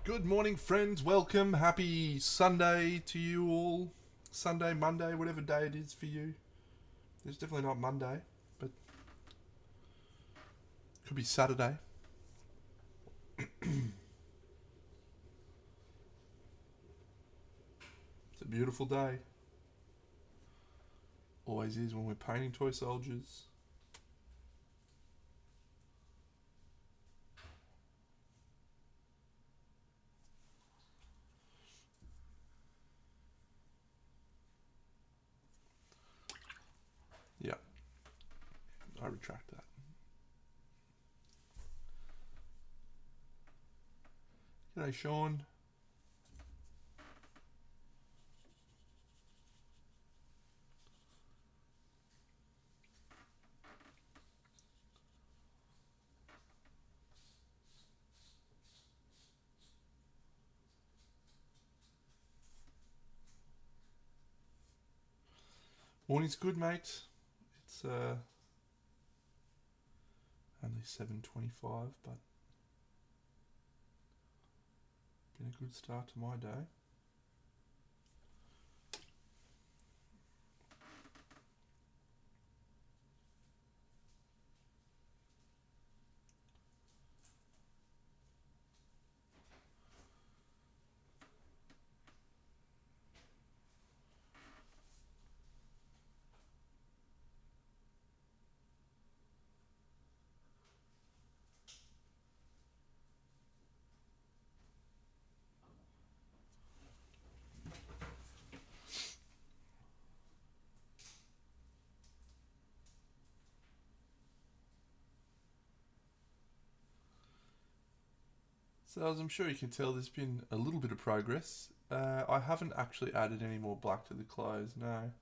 Good morning, friends. Welcome. Happy Sunday to you all. Sunday, Monday, whatever day it is for you. It's definitely not Monday, but could be Saturday. It's a beautiful day. Always is when we're painting toy soldiers. Yeah, I retract that. G'day, Sean. Morning's good, mate. It's only 7:25, but been a good start to my day. So as I'm sure you can tell, there's been a little bit of progress. I haven't actually added any more black to the clothes, no.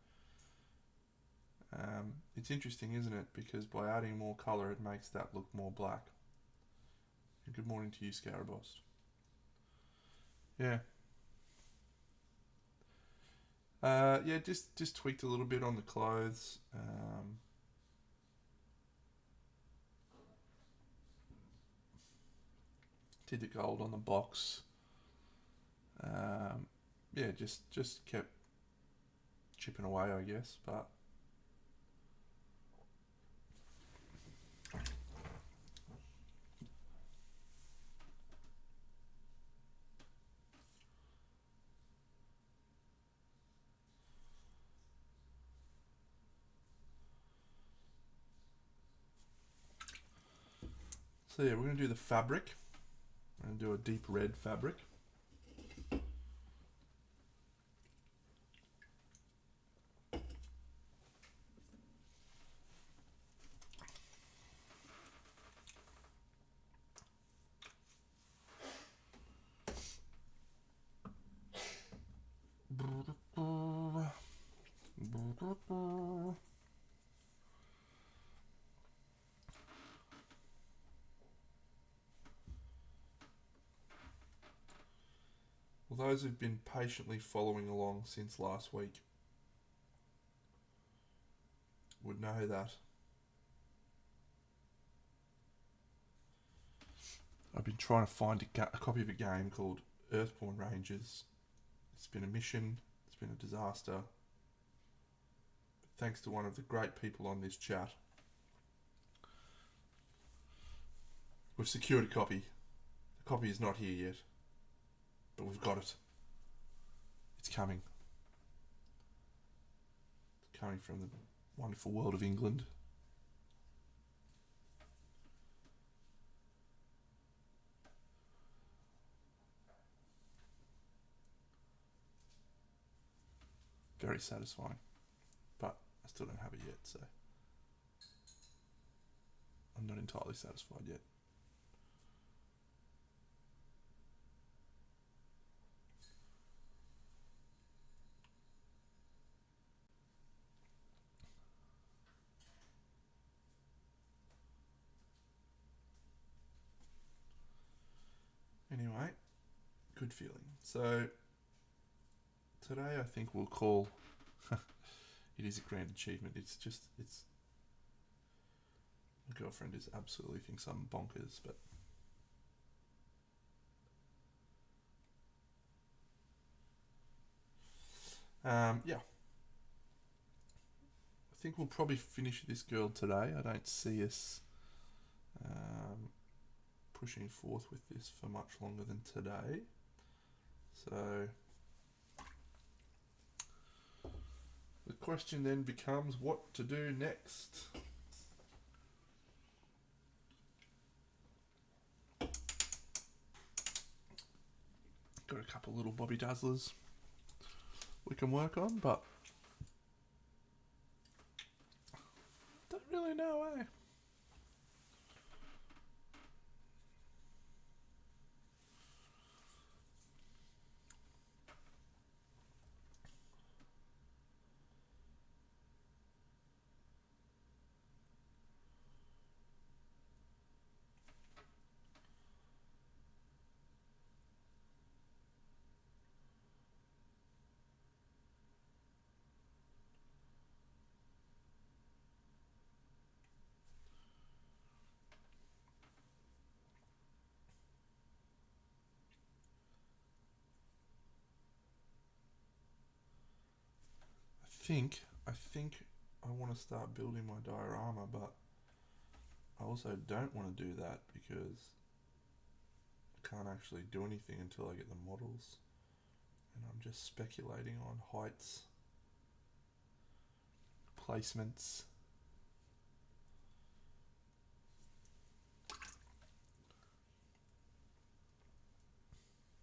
It's interesting, isn't it? Because by adding more colour, it makes that look more black. And good morning to you, Scarabost. Yeah. Yeah, just tweaked a little bit on the clothes. Did the gold on the box. Yeah, just kept chipping away, I guess. But so yeah, we're gonna do the fabric. We're gonna do a deep red fabric. Well, those who've been patiently following along since last week would know that I've been trying to find a copy of a game called Earthborn Rangers. It's been a mission, it's been a disaster. But thanks to one of the great people on this chat, we've secured a copy. The copy is not here yet, but we've got it. It's coming. It's coming from the wonderful world of England. Very satisfying, but I still don't have it yet, so I'm not entirely satisfied yet. Anyway, good feeling. So today I think we'll call it is a grand achievement. It's my girlfriend is absolutely thinks I'm bonkers, but Yeah. I think we'll probably finish this girl today. I don't see us pushing forth with this for much longer than today. So the question then becomes what to do next. Got a couple little Bobby Dazzlers we can work on, but don't really know, eh? I think I want to start building my diorama, but I also don't want to do that because I can't actually do anything until I get the models, and I'm just speculating on heights, placements.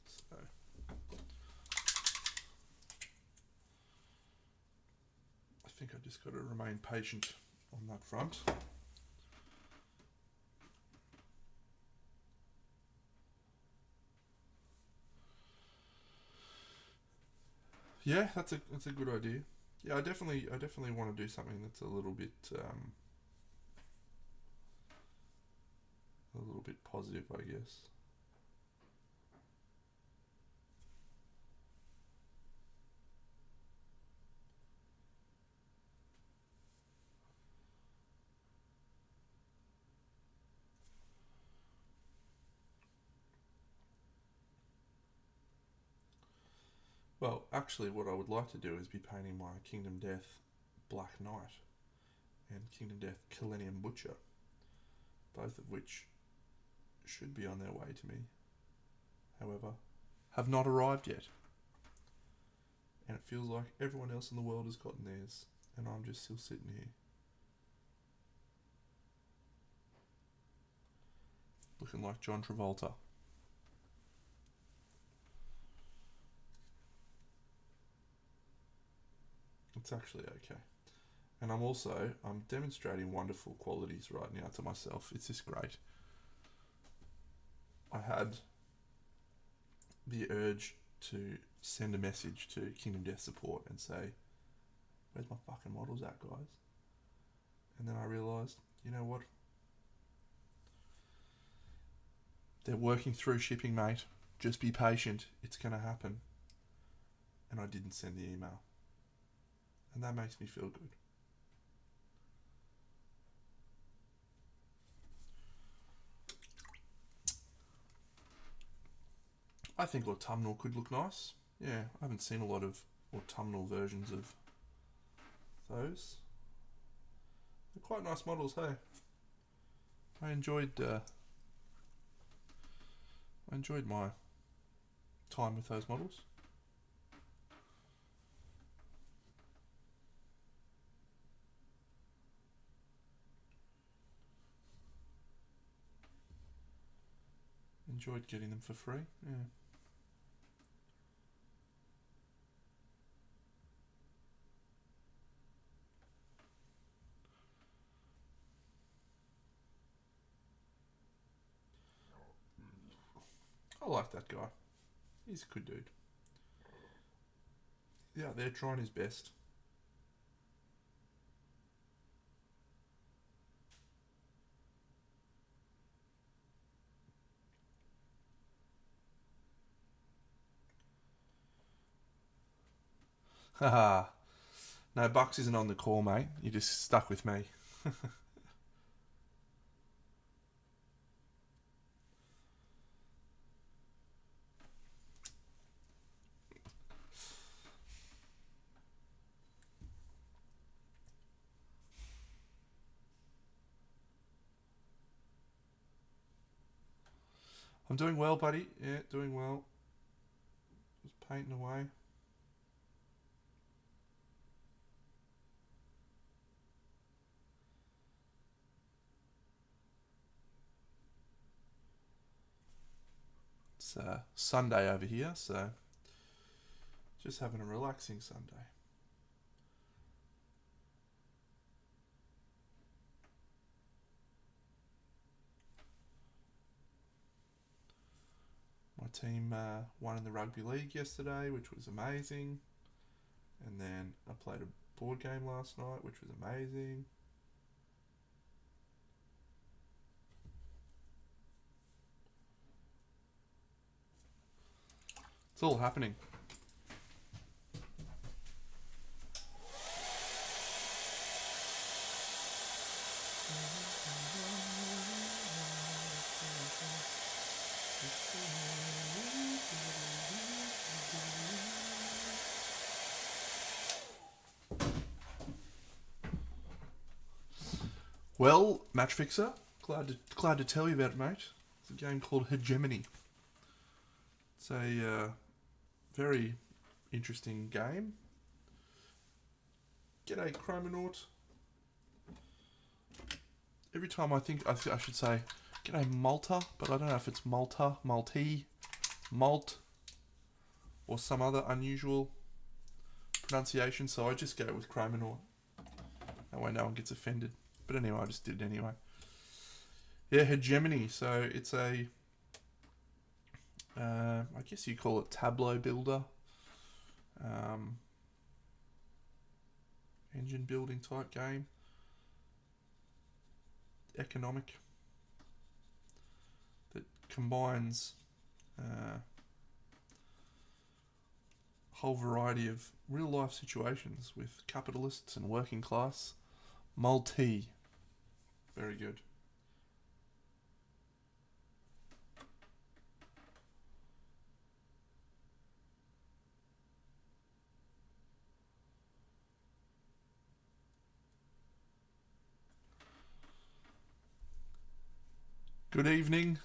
So I think I just got to remain patient on that front. Yeah, that's a good idea. Yeah, I definitely want to do something that's a little bit positive, I guess. Well, actually, what I would like to do is be painting my Kingdom Death Black Knight and Kingdom Death Millennium Butcher, both of which should be on their way to me. However, have not arrived yet. And it feels like everyone else in the world has gotten theirs, and I'm just still sitting here. Looking like John Travolta. It's actually okay. And I'm demonstrating wonderful qualities right now to myself. It's just great. I had the urge to send a message to Kingdom Death support and say, where's my fucking models at, guys? And then I realised, you know what? They're working through shipping, mate. Just be patient. It's going to happen. And I didn't send the email. And that makes me feel good. I think autumnal could look nice. Yeah, I haven't seen a lot of autumnal versions of those. They're quite nice models, hey. I enjoyed my time with those models. Enjoyed getting them for free. Yeah. I like that guy. He's a good dude. Yeah, they're trying his best. Haha. No, Bucks isn't on the call, mate. You're just stuck with me. I'm doing well, buddy. Yeah, doing well. Just painting away. It's Sunday over here, so just having a relaxing Sunday. My team won in the rugby league yesterday, which was amazing. And then I played a board game last night, which was amazing. It's all happening. Well, Match Fixer, glad to tell you about it, mate. It's a game called Hegemony. It's a very interesting game. G'day, Chromonaut. Every time I think I should say, g'day, Malta, but I don't know if it's Malta, Maltese, Malt, or some other unusual pronunciation, so I just go with Chromonaut. That way no one gets offended. But anyway, I just did it anyway. Yeah, Hegemony. So it's a, I guess you call it tableau builder, engine building type game. Economic. That combines a whole variety of real life situations with capitalists and working class. Multi. Very good. Good evening.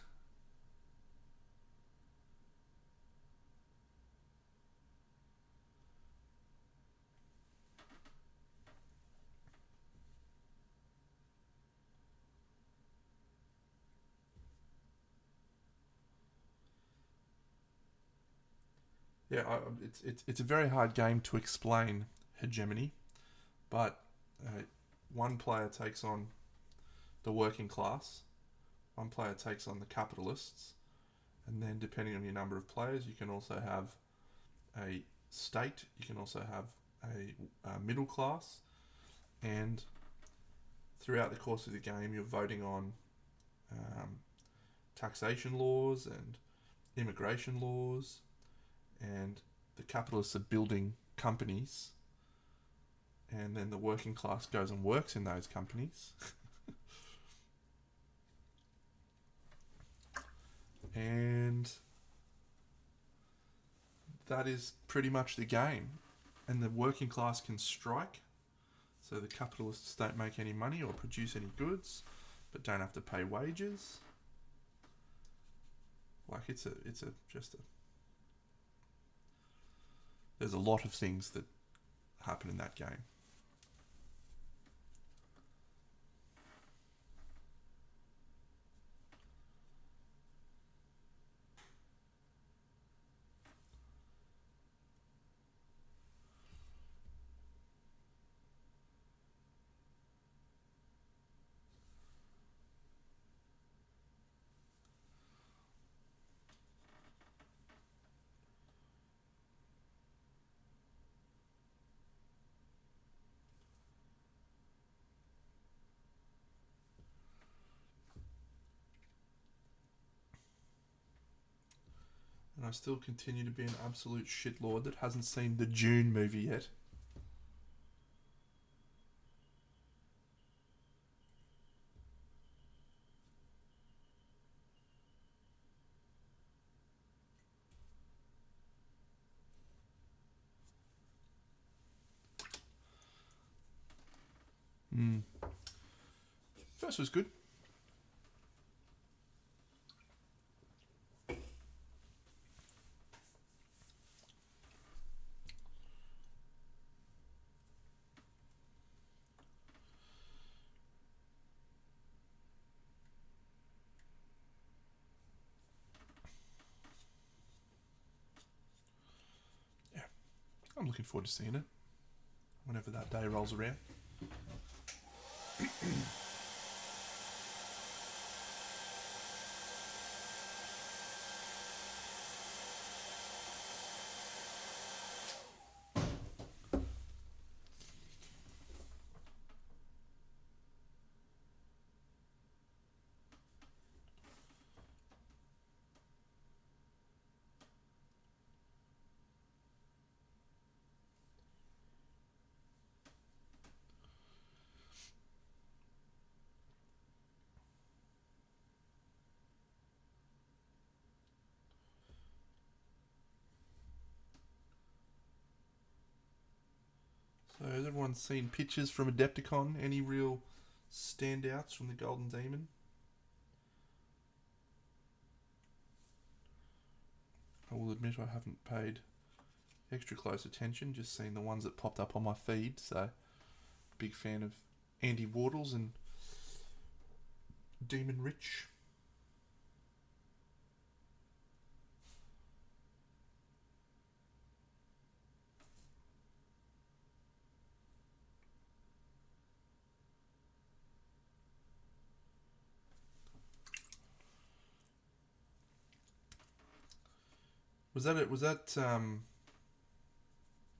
Yeah, it's a very hard game to explain Hegemony, but one player takes on the working class, one player takes on the capitalists, and then depending on your number of players, you can also have a state, you can also have a middle class, and throughout the course of the game, you're voting on taxation laws and immigration laws, and the capitalists are building companies, and then the working class goes and works in those companies. And that is pretty much the game. And the working class can strike, so the capitalists don't make any money or produce any goods, but don't have to pay wages. Like it's just a. There's a lot of things that happen in that game. And I still continue to be an absolute shitlord that hasn't seen the Dune movie yet. First was good. I'm looking forward to seeing it whenever that day rolls around. So has everyone seen pictures from Adepticon? Any real standouts from the Golden Demon? I will admit I haven't paid extra close attention, just seen the ones that popped up on my feed, so big fan of Andy Wardles and Demon Rich. Was that it? Was that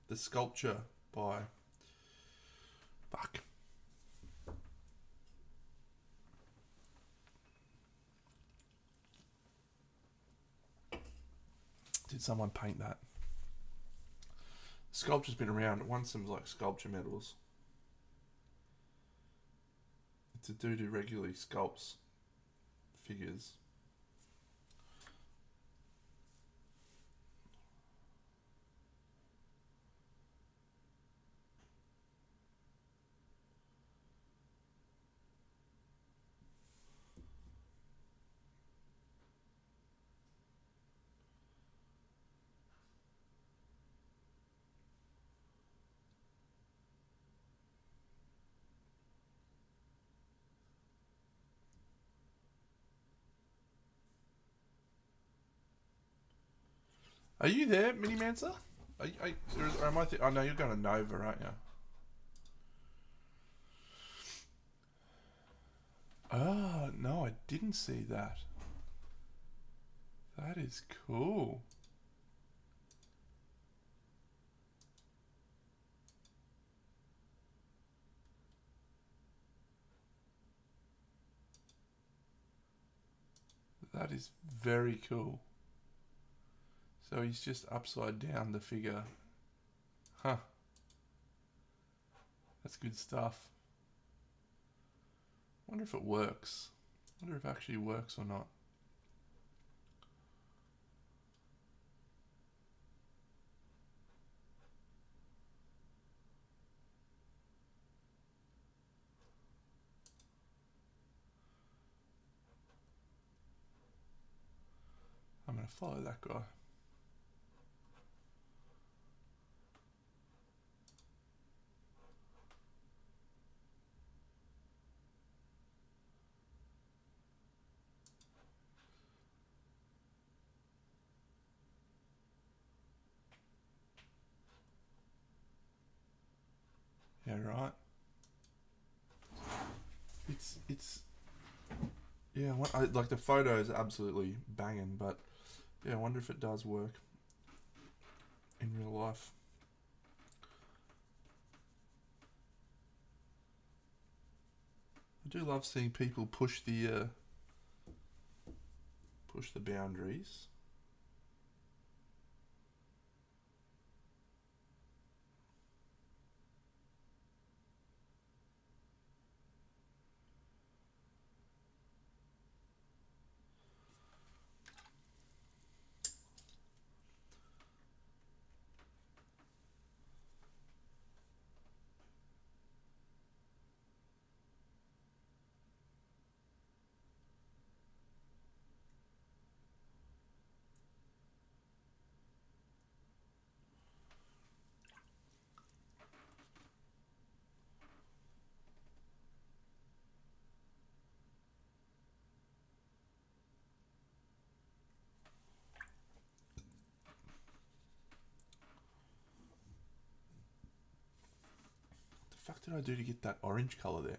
the sculpture by fuck? Did someone paint that? The sculpture's been around. It won some like sculpture medals. It's a dude who regularly sculpts figures. Are you there, Mini Mancer? Or am I? Oh no, you're going to Nova, aren't you? Oh no, I didn't see that. That is cool. That is very cool. So he's just upside down the figure. Huh. That's good stuff. Wonder if it works. Wonder if it actually works or not. I'm going to follow that guy. Yeah, right. It's yeah. Like the photos are absolutely banging, but yeah, I wonder if it does work in real life. I do love seeing people push the boundaries. did I do to get that orange colour there?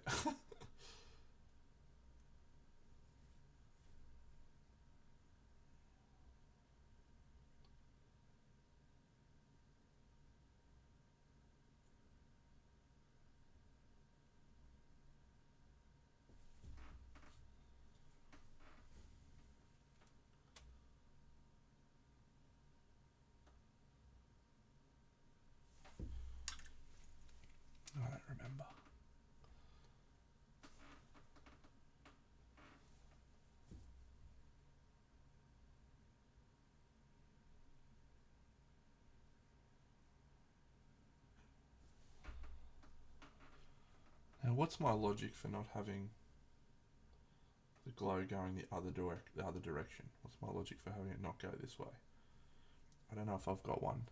I don't remember. Now, what's my logic for not having the glow going the other direction? What's my logic for having it not go this way? I don't know if I've got one.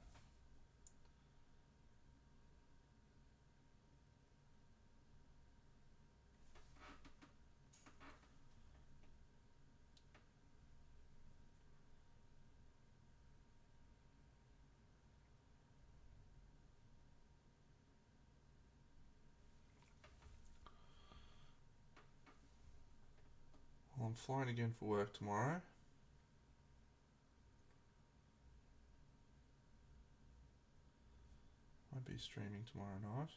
Well, I'm flying again for work tomorrow. I'll be streaming tomorrow night.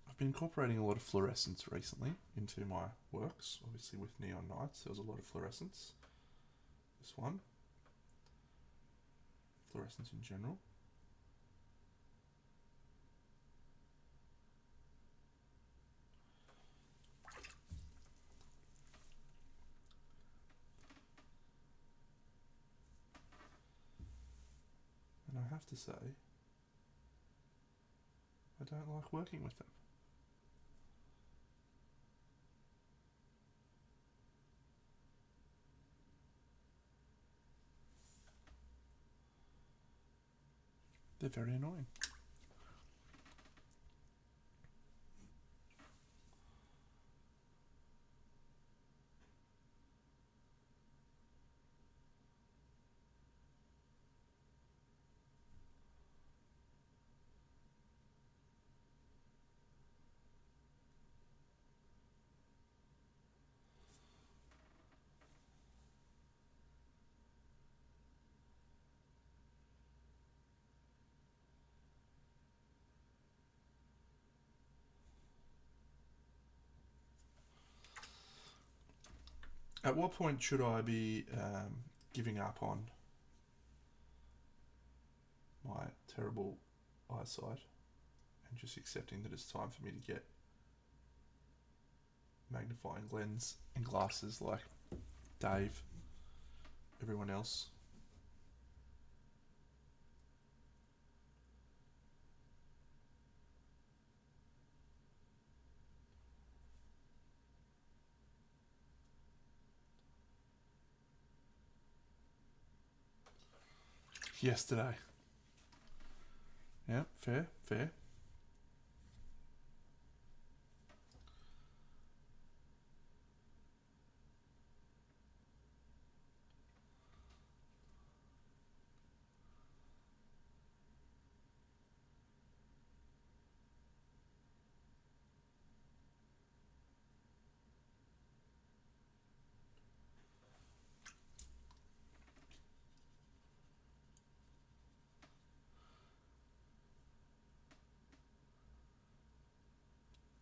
I've been incorporating a lot of fluorescence recently into my works. Obviously with Neon Nights there was a lot of fluorescence. This one. Fluorescence in general. And I have to say, I don't like working with them. They're very annoying. At what point should I be giving up on my terrible eyesight and just accepting that it's time for me to get magnifying lens and glasses like Dave, everyone else? Yesterday. Yeah, fair.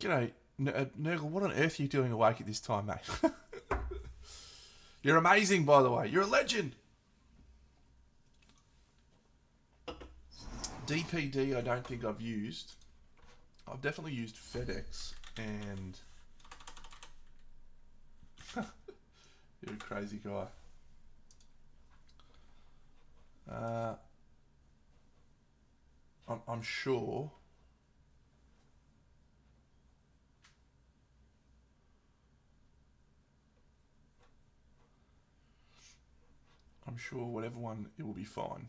G'day, Nurgle. What on earth are you doing awake at this time, mate? You're amazing, by the way. You're a legend. DPD, I don't think I've used. I've definitely used FedEx and... You're a crazy guy. I'm sure... I'm sure whatever one, it will be fine.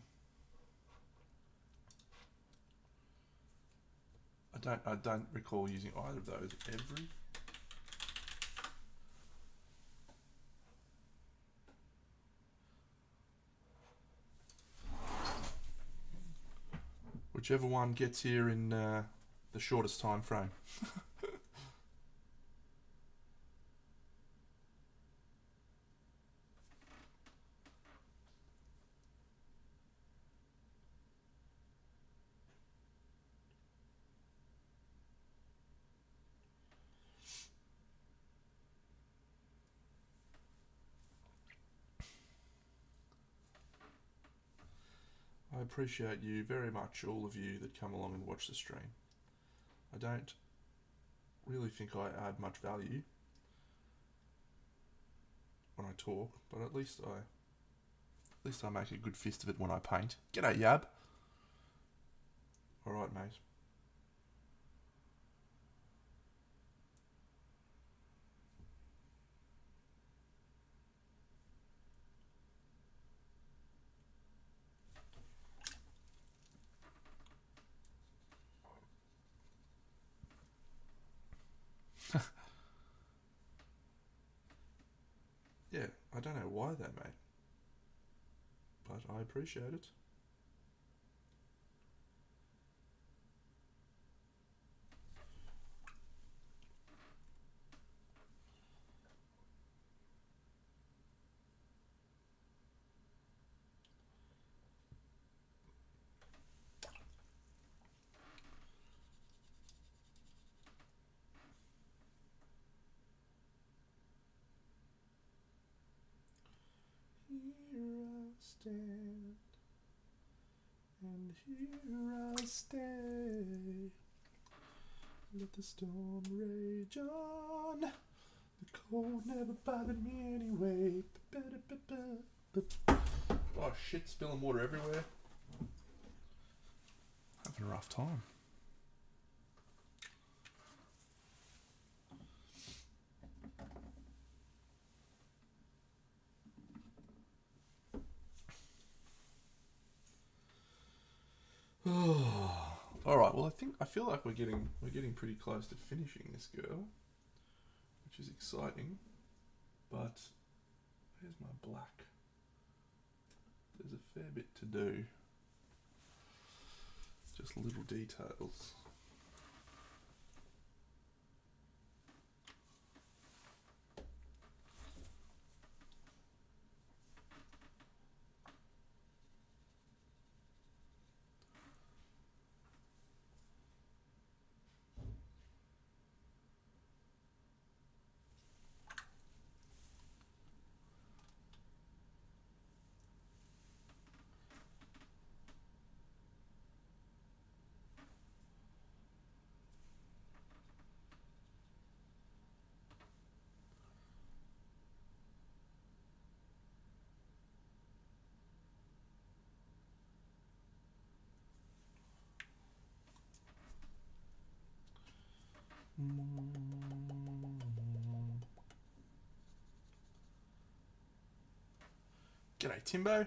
I don't recall using either of those every. Whichever one gets here in the shortest time frame. I appreciate you very much, all of you that come along and watch the stream. I don't really think I add much value when I talk, but at least I make a good fist of it when I paint. G'day, Yab. All right, mate. Yeah, I don't know why they mate, but I appreciate it. Here I stand, and here I stay. Let the storm rage on. The cold never bothered me anyway. Oh shit, spilling water everywhere. Having a rough time. All right. Well, I feel like we're getting pretty close to finishing this girl, which is exciting. But here's my black. There's a fair bit to do. Just little details. G'day, Timbo.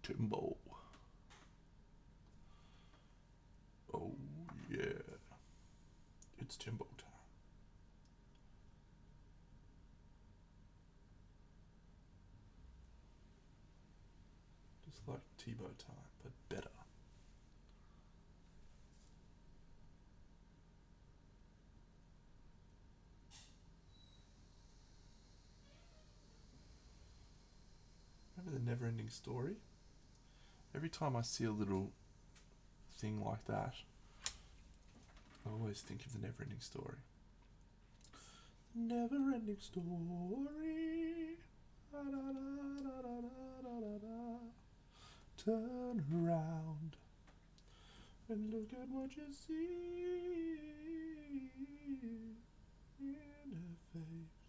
Timbo. Oh yeah, it's Timbo time. Just like Tebow time, but better. Remember the never-ending story? Every time I see a little thing like that, I always think of the never-ending story. Never-ending story. Turn around and look at what you see in her face.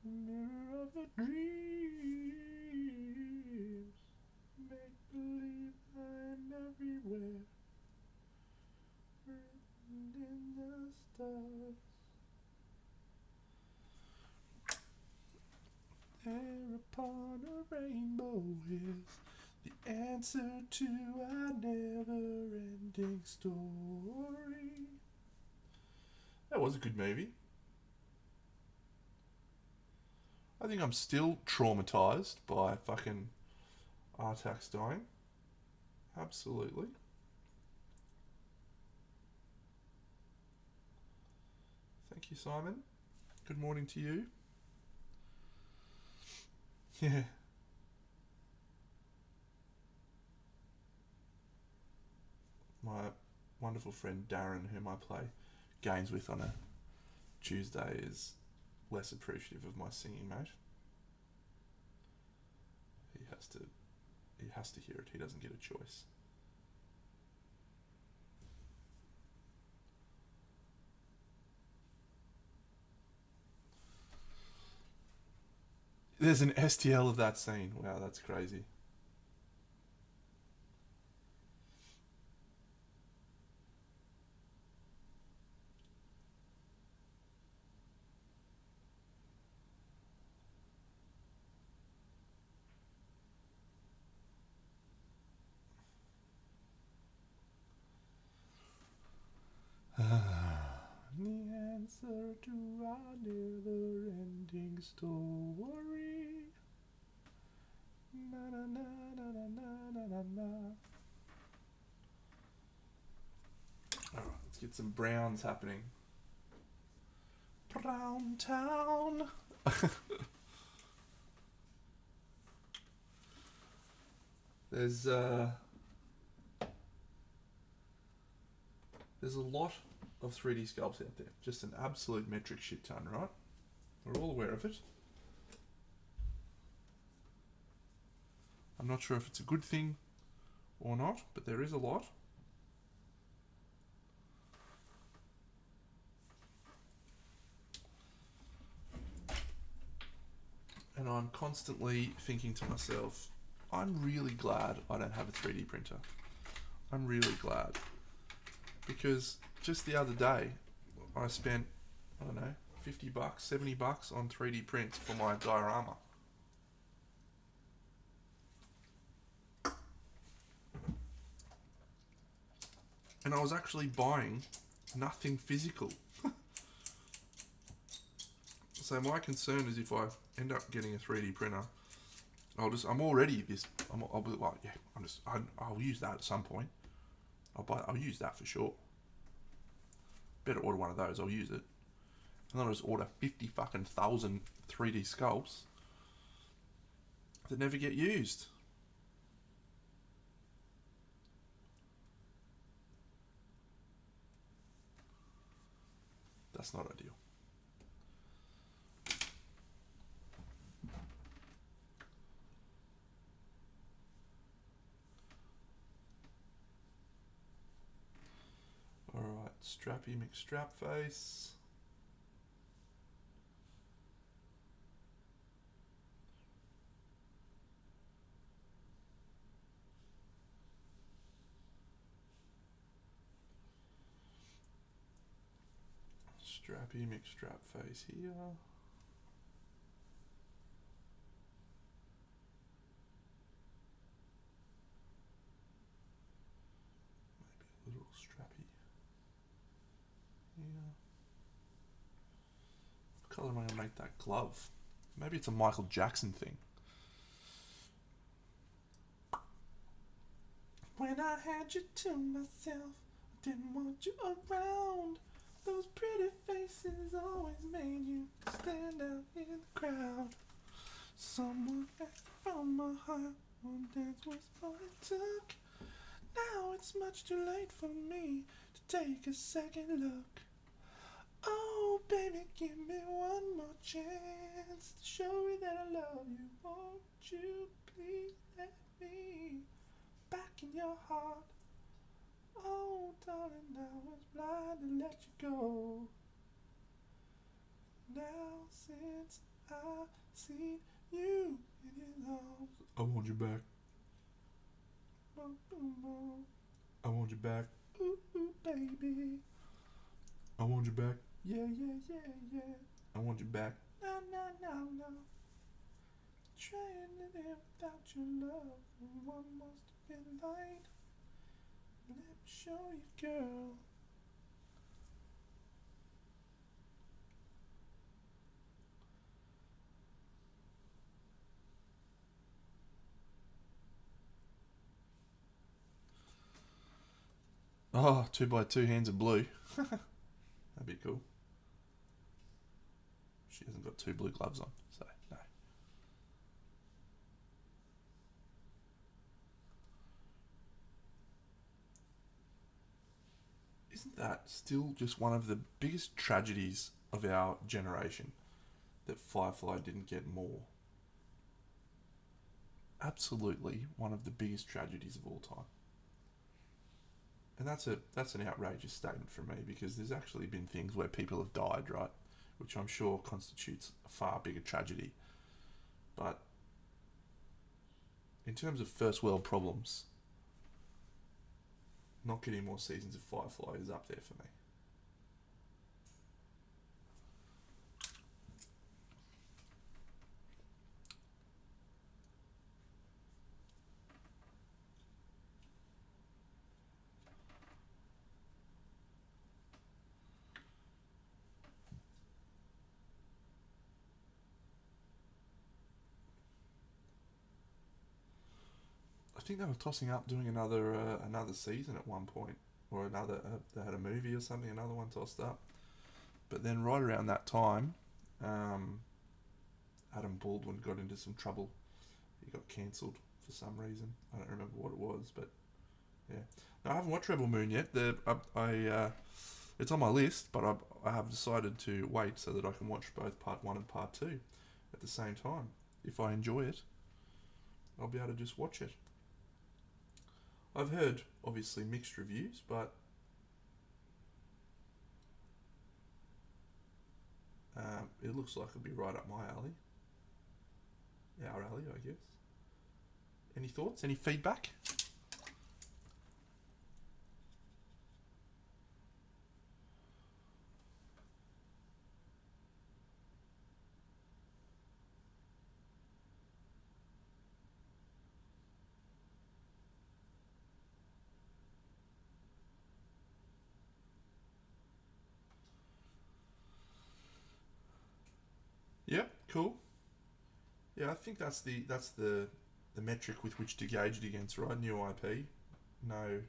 Mirror of her dreams. Make believe I'm everywhere. Written in the stars. There upon a rainbow is the answer to our never-ending story. That was a good movie. I think I'm still traumatized by fucking Artax dying. Absolutely. Thank you, Simon. Good morning to you. Yeah. My wonderful friend Darren, whom I play games with on a Tuesday, is less appreciative of my singing, mate. He has to hear it. He doesn't get a choice. There's an STL of that scene. Wow, that's crazy. The answer to our never-ending story. Na na na na na na na na. Alright, let's get some browns happening. Brown Town. There's a lot of 3D sculpts out there. Just an absolute metric shit ton, right? We're all aware of it. I'm not sure if it's a good thing or not, but there is a lot. And I'm constantly thinking to myself, I'm really glad I don't have a 3D printer. I'm really glad. Because just the other day, I spent, I don't know, $50, $70 on 3D prints for my diorama. And I was actually buying nothing physical. So my concern is if I end up getting a 3D printer, I'll use that at some point. I'll use that for sure. Better order one of those, I'll use it. And then I'll just order 50 fucking thousand 3D sculpts that never get used. That's not ideal. Alright, Strappy McStrapface. Strappy McStrapface here. colour am I gonna make that glove? Maybe it's a Michael Jackson thing. When I had you to myself, I didn't want you around. Those pretty faces always made you stand out in the crowd. Someone asked from my heart, one dance was all it took. Now it's much too late for me to take a second look. Oh, baby, give me one more chance to show you that I love you. Won't you please let me back in your heart? Oh, darling, I was blind to let you go. Now since I've seen you in his arms, I want you back. I want you back. Ooh, ooh, baby. I want you back. Yeah, yeah, yeah, yeah. I want you back. No, no, no, no. Trying to live without your love. What must have been like? Let me show you, girl. Oh, 2x2 hands of blue. That'd be cool. She hasn't got 2 blue gloves on, so no. Isn't that still just one of the biggest tragedies of our generation, that Firefly didn't get more? Absolutely one of the biggest tragedies of all time. And that's an outrageous statement from me, because there's actually been things where people have died, right? Which I'm sure constitutes a far bigger tragedy. But in terms of first world problems, not getting more seasons of Firefly is up there for me. I think they were tossing up doing another season at one point, or another. They had a movie or something. Another one tossed up, but then right around that time, Adam Baldwin got into some trouble. He got cancelled for some reason. I don't remember what it was, but yeah. No, I haven't watched Rebel Moon yet. It's on my list, but I have decided to wait so that I can watch both part 1 and part 2 at the same time. If I enjoy it, I'll be able to just watch it. I've heard, obviously, mixed reviews, but it looks like it'll be right up my alley. Our alley, I guess. Any thoughts? Any feedback? Yeah, cool. Yeah, I think that's the metric with which to gauge it against, right? New IP, no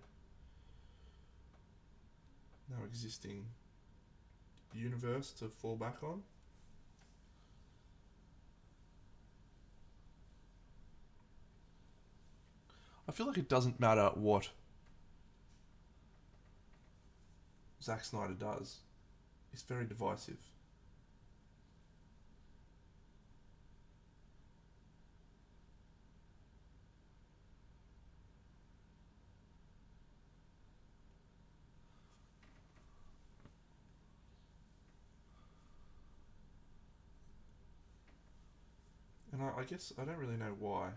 no existing universe to fall back on. I feel like it doesn't matter what Zack Snyder does. It's very divisive. And I guess I don't really know why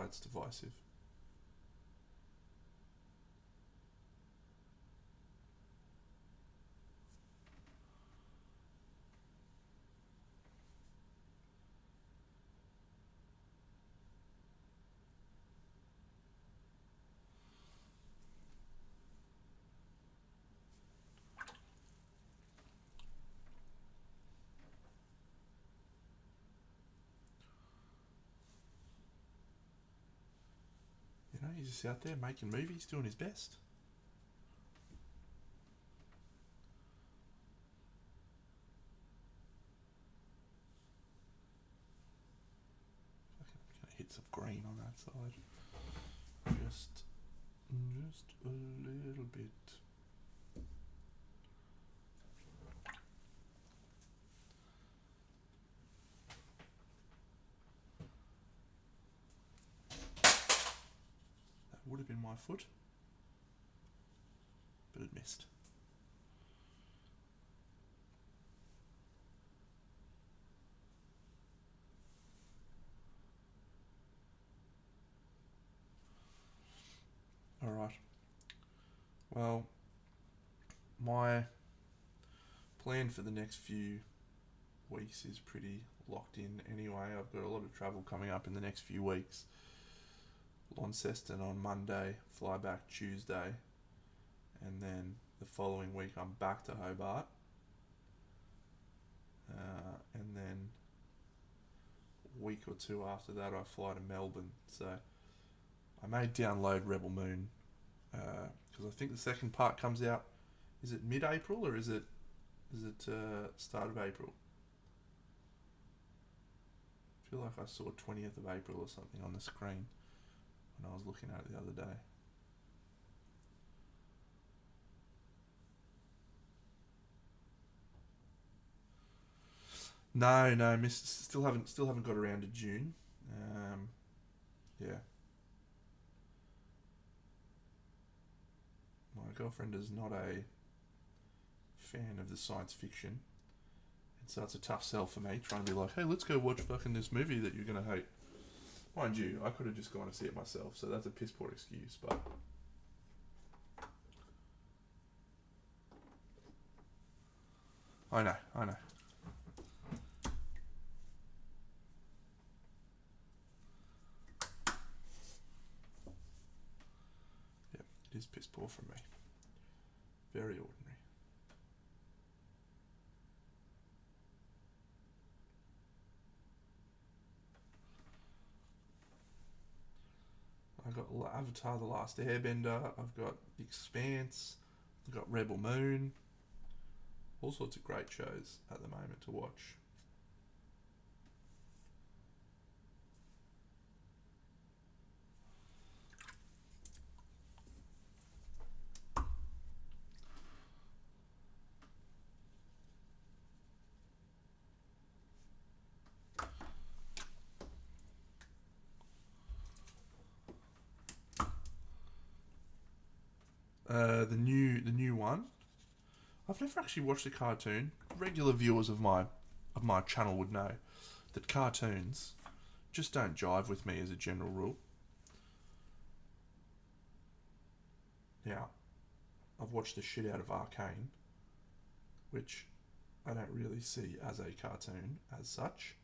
it's divisive. he's just out there making movies, doing his best. I'm gonna hit some green on that side. Just a little bit. That would have been my foot, but it missed. Alright. Well, my plan for the next few weeks is pretty locked in anyway. I've got a lot of travel coming up in the next few weeks. Launceston on Monday, fly back Tuesday, and then the following week I'm back to Hobart, and then a week or two after that I fly to Melbourne. So I may download Rebel Moon, because I think the second part comes out, is it mid-April or is it start of April? I feel like I saw 20th of April or something on the screen when I was looking at it the other day. No, still haven't got around to June. Yeah. My girlfriend is not a fan of the science fiction, and so it's a tough sell for me trying to be like, hey, let's go watch fucking this movie that you're gonna hate. Mind you, I could have just gone to see it myself, so that's a piss poor excuse, but I know. Yep, it is piss poor from me. Very ordinary. I've got Avatar: The Last Airbender, I've got The Expanse, I've got Rebel Moon. All sorts of great shows at the moment to watch. The new one. I've never actually watched a cartoon. Regular viewers of my channel would know that cartoons just don't jive with me as a general rule. Now, I've watched the shit out of Arcane, which I don't really see as a cartoon as such.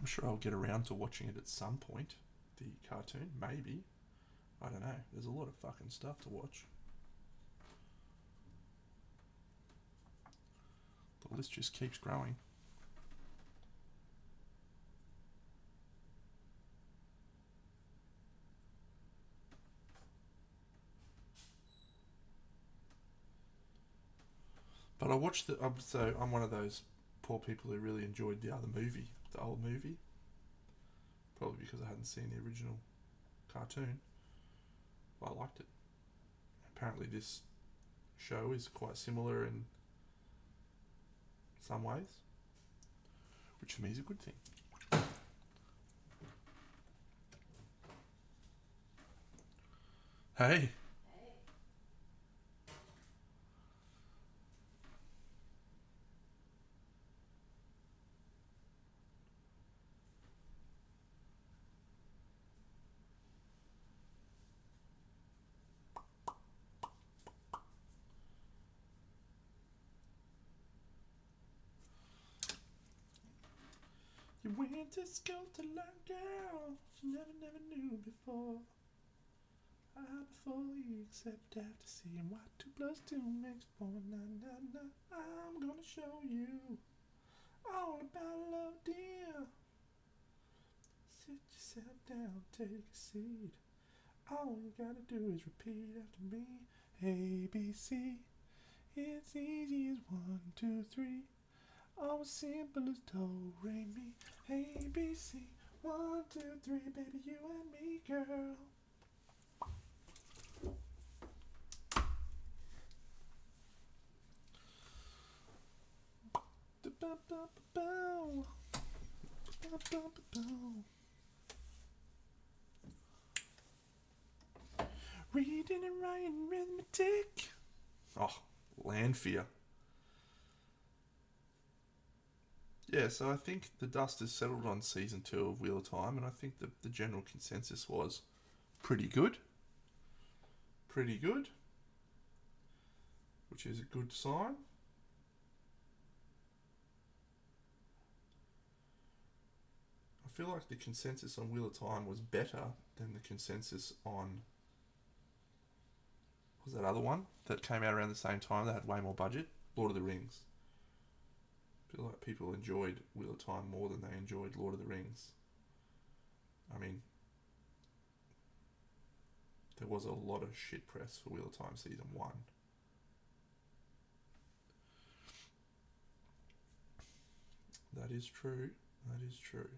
I'm sure I'll get around to watching it at some point. The cartoon, maybe. I don't know. There's a lot of fucking stuff to watch. The list just keeps growing. But I watched so I'm one of those poor people who really enjoyed the other movie, the old movie. Probably because I hadn't seen the original cartoon. But I liked it. Apparently this show is quite similar in some ways, which for me is a good thing. Hey. went to school to learn, girl. She never knew before. Before you accept after seeing what 2 plus 2 makes 4. Nah. I'm gonna show you all about love, dear. Sit yourself down, take a seat. All you gotta do is repeat after me. A, B, C. It's easy as 1, 2, 3. All as simple as do, re, mi. A, B, C. 1, 2, 3. Baby, you and me, girl. Reading and writing arithmetic. Oh, Landfear. Yeah, so I think the dust has settled on season 2 of Wheel of Time, and I think the general consensus was pretty good. Pretty good. Which is a good sign. I feel like the consensus on Wheel of Time was better than the consensus on... what was that other one that came out around the same time that had way more budget? Lord of the Rings. I feel like people enjoyed Wheel of Time more than they enjoyed Lord of the Rings. I mean, there was a lot of shit press for Wheel of Time Season 1. That is true. That is true.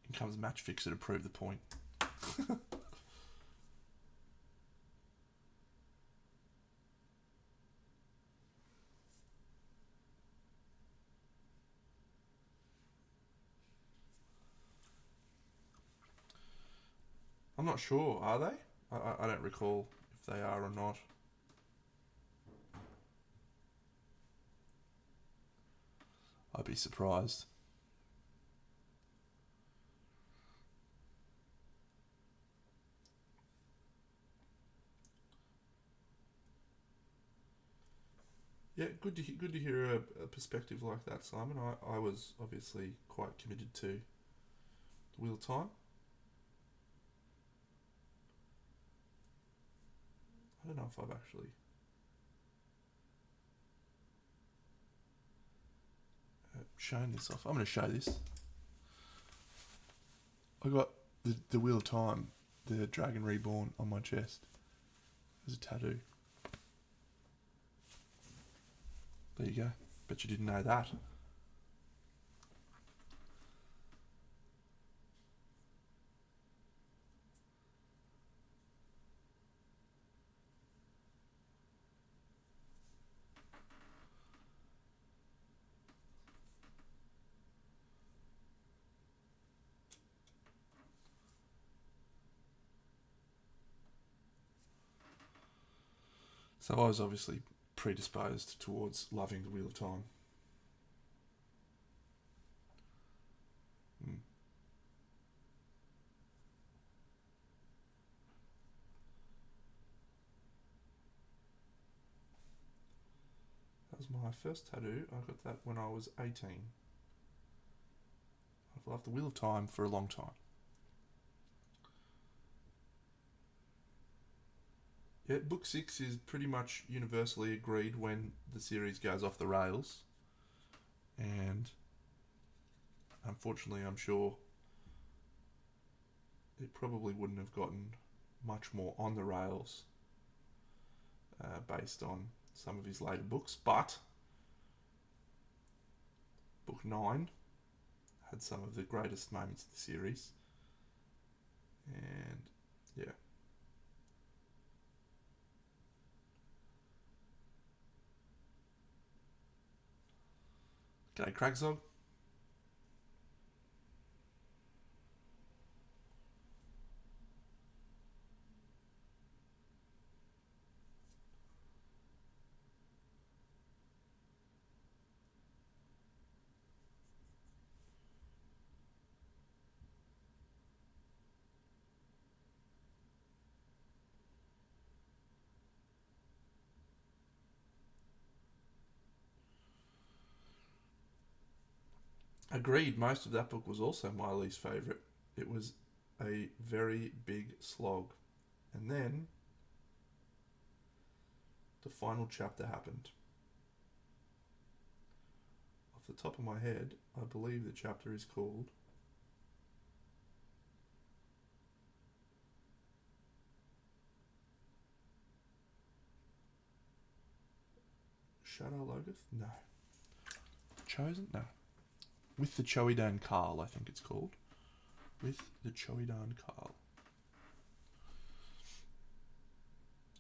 In comes Match Fixer to prove the point. I'm not sure, are they? I don't recall if they are or not. I'd be surprised. Yeah, good to hear a perspective like that, Simon. I was obviously quite committed to the Wheel of Time. I don't know if I've actually shown this off. I'm going to show this. I got the Wheel of Time, the Dragon Reborn, on my chest. There's a tattoo. There you go. Bet you didn't know that. So I was obviously predisposed towards loving the Wheel of Time. That was my first tattoo. I got that when I was 18. I've loved the Wheel of Time for a long time. Yeah, book 6 is pretty much universally agreed when the series goes off the rails. And unfortunately, I'm sure it probably wouldn't have gotten much more on the rails based on some of his later books. But book 9 had some of the greatest moments of the series. And yeah. G'day, Cragzog. Agreed, most of that book was also my least favourite. It was a very big slog. And then the final chapter happened. Off the top of my head, I believe the chapter is called Shadow Logos? No. Chosen? No. With the Choedan Carl, I think it's called. With the Choedan Carl.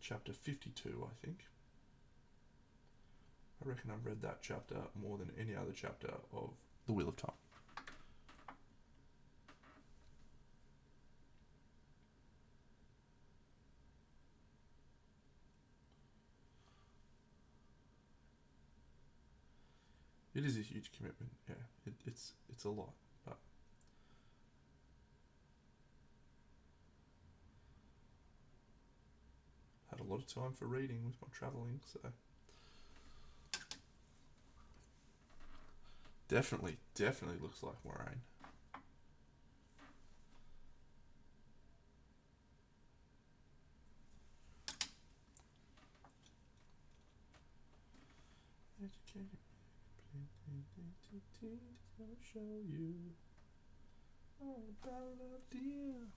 Chapter 52, I think. I reckon I've read that chapter more than any other chapter of The Wheel of Time. It is a huge commitment, yeah. It's a lot, but had a lot of time for reading with my travelling, so definitely looks like Moraine. Gonna show you all about love, dear.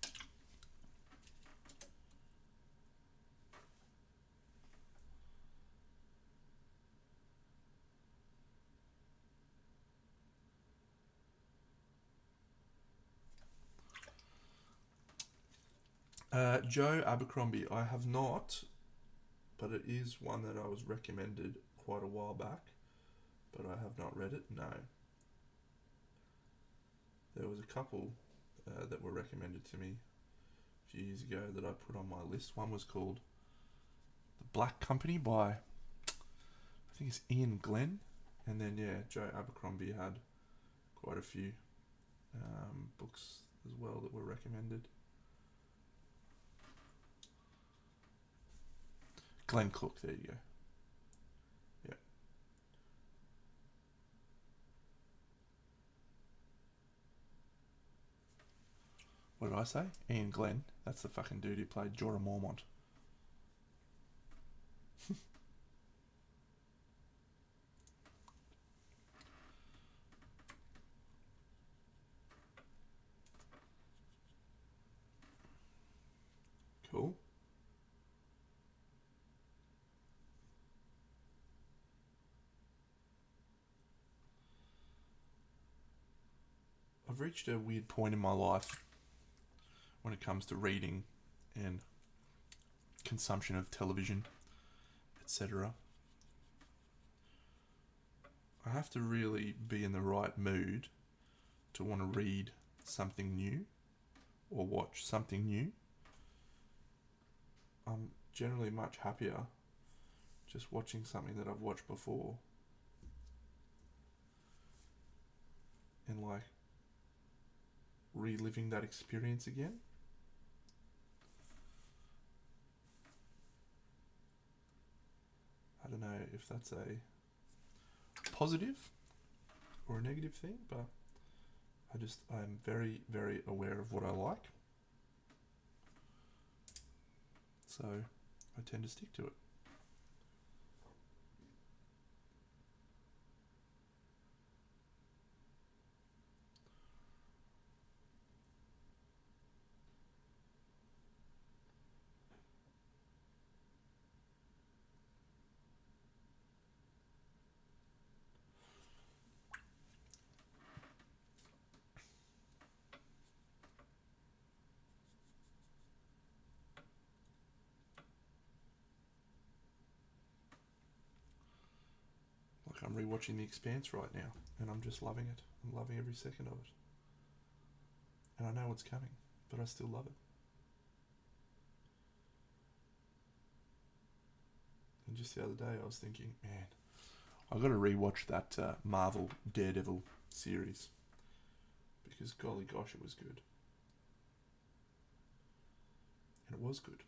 Joe Abercrombie, I have not, but it is one that I was recommended quite a while back, but I have not read it, no. There was a couple that were recommended to me a few years ago that I put on my list. One was called The Black Company by, I think it's Ian Glenn, and then, yeah, Joe Abercrombie had quite a few books as well that were recommended. Glenn Cook, there you go. Yeah. What did I say? Ian Glenn. That's the fucking dude who played Jorah Mormont. Cool. I've reached a weird point in my life when it comes to reading and consumption of television, etc. I have to really be in the right mood to want to read something new or watch something new. I'm generally much happier just watching something that I've watched before and like reliving that experience again. I don't know if that's a positive or a negative thing, but I'm very, very aware of what I like. So I tend to stick to it. Like I'm rewatching The Expanse right now, and I'm just loving it. I'm loving every second of it. And I know what's coming, but I still love it. And just the other day I was thinking, man, I've got to rewatch that Marvel Daredevil series, because golly gosh, it was good. And it was good.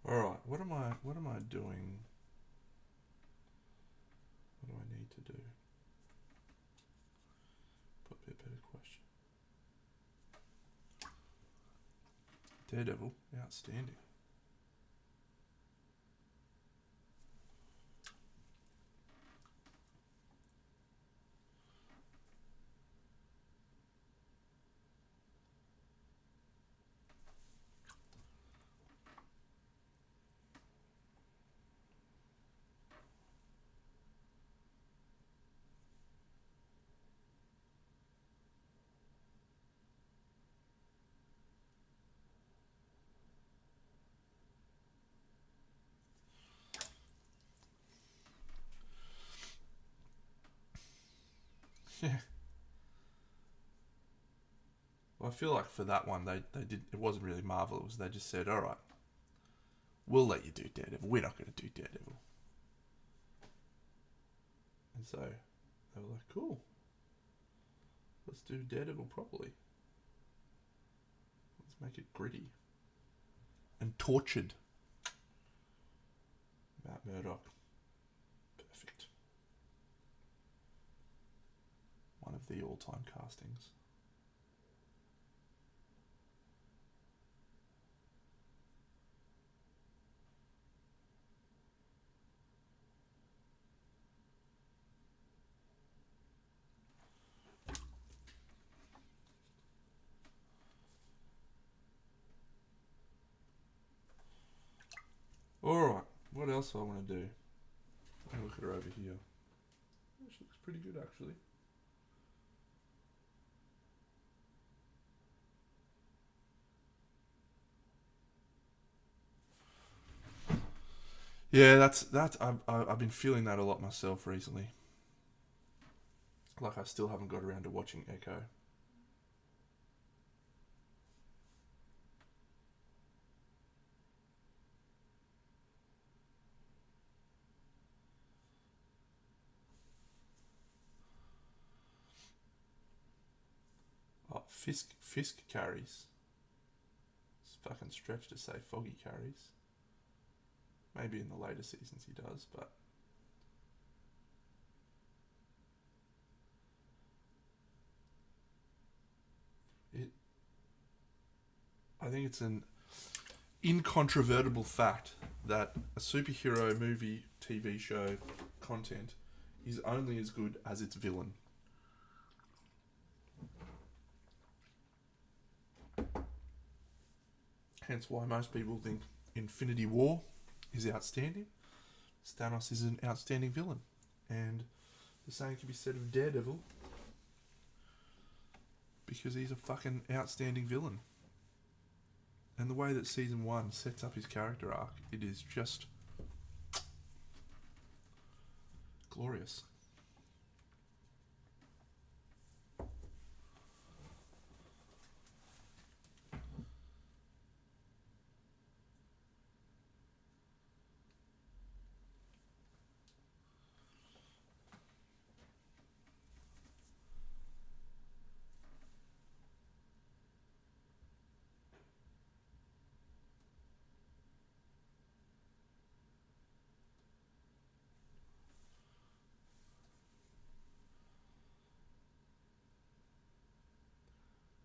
All right. What am I? What am I doing? What do I need to do? Probably a better question. Daredevil, outstanding. Yeah. Well, I feel like for that one, they did. It wasn't really Marvel. It was they just said, "All right, we'll let you do Daredevil. We're not going to do Daredevil." And so they were like, "Cool, let's do Daredevil properly. Let's make it gritty and tortured." Matt Murdock, perfect. One of the all-time castings. All right, what else do I want to do? I'll look at her over here. She looks pretty good, actually. Yeah, that's. I've been feeling that a lot myself recently. Like I still haven't got around to watching Echo. Oh, Fisk carries. It's fucking stretch to say Foggy carries. Maybe in the later seasons he does, but it. I think it's an incontrovertible fact that a superhero movie, TV show content is only as good as its villain. Hence why most people think Infinity War is outstanding. Thanos is an outstanding villain. And the same can be said of Daredevil because he's a fucking outstanding villain. And the way that season 1 sets up his character arc, it is just glorious.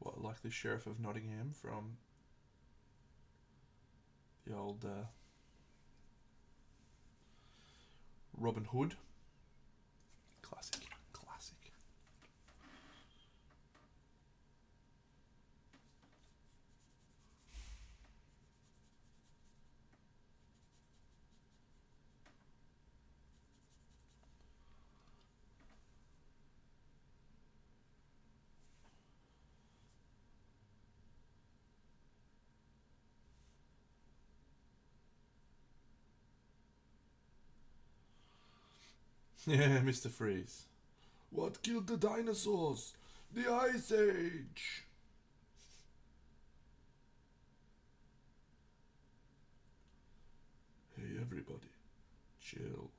What, like the Sheriff of Nottingham from the old Robin Hood? Classic. Classic. Yeah, Mr. Freeze. What killed the dinosaurs? The Ice Age! Hey, everybody, chill.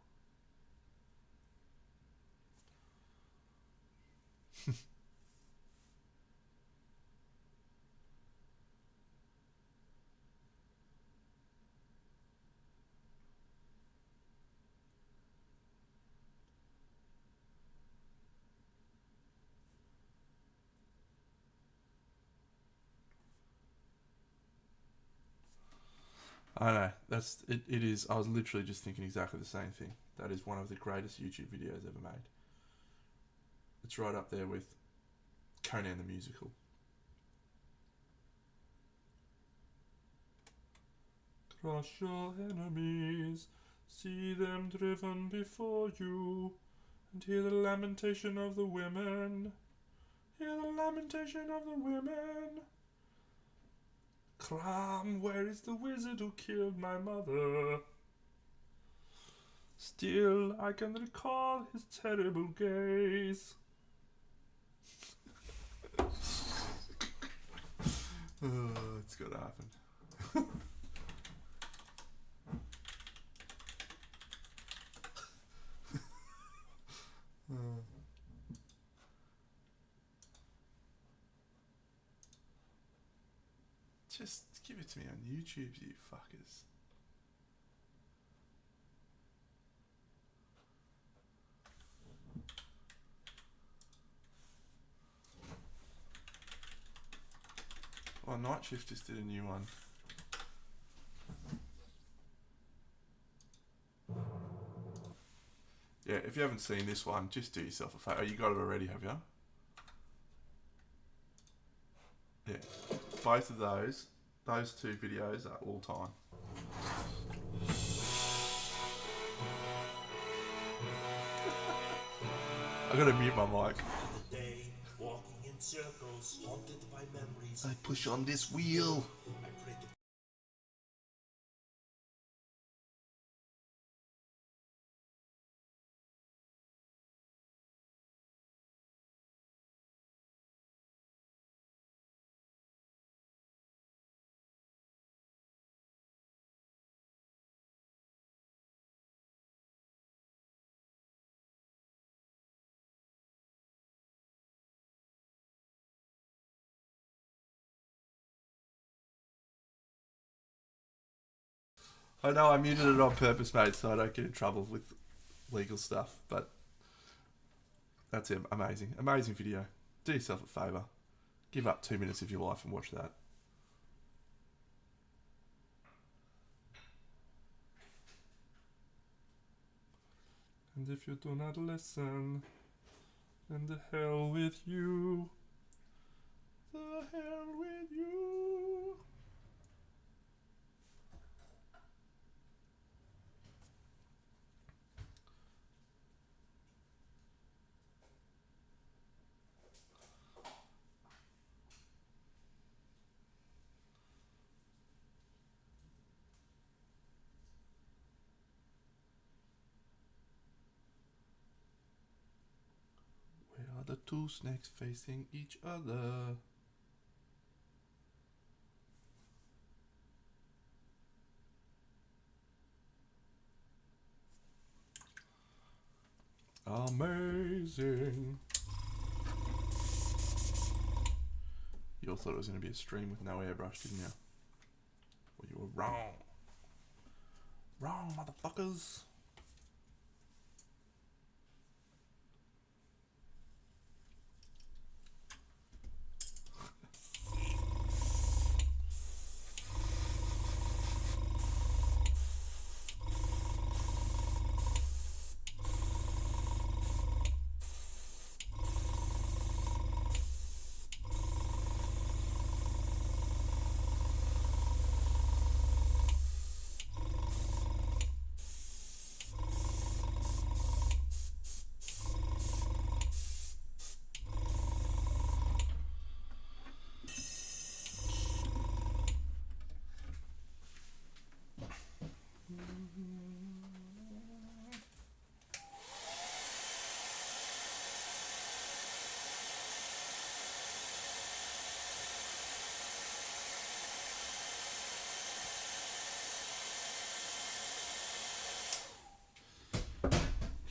I know. That's it. It is. I was literally just thinking exactly the same thing. That is one of the greatest YouTube videos ever made. It's right up there with Conan the Musical. Crush your enemies, see them driven before you, and hear the lamentation of the women. Hear the lamentation of the women. Cram, where is the wizard who killed my mother? Still, I can recall his terrible gaze. It's gotta happen. Just give it to me on YouTube, you fuckers. Oh, Night Shift just did a new one. Yeah, if you haven't seen this one, just do yourself a favour. Oh, you got it already, have you? Yeah. Both of those two videos are all time. I gotta mute my mic. Walking in circles, haunted by memories. I push on this wheel. I know I muted it on purpose, mate, so I don't get in trouble with legal stuff. But that's it. Amazing. Amazing video. Do yourself a favour. Give up 2 minutes of your life and watch that. And if you do not listen, then the hell with you. The hell with you. Where are the two snakes facing each other? Amazing. You all thought it was going to be a stream with no airbrush, didn't you? Well, you were wrong. Wrong, motherfuckers.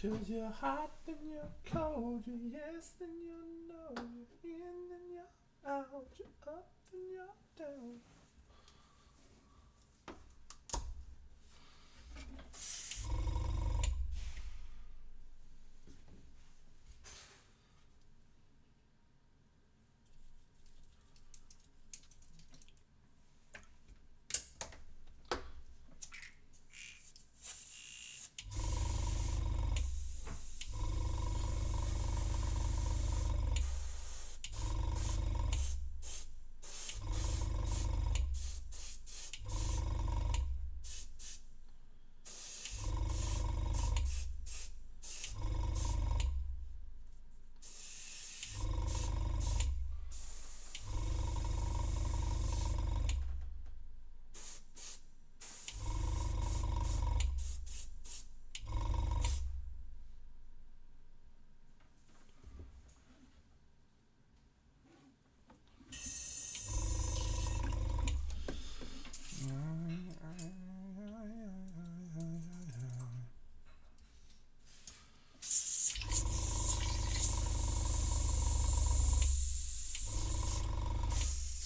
Cause you're hot, then you're cold, you're yes, then you're no, you're in, then you're out, you're up, then you're down.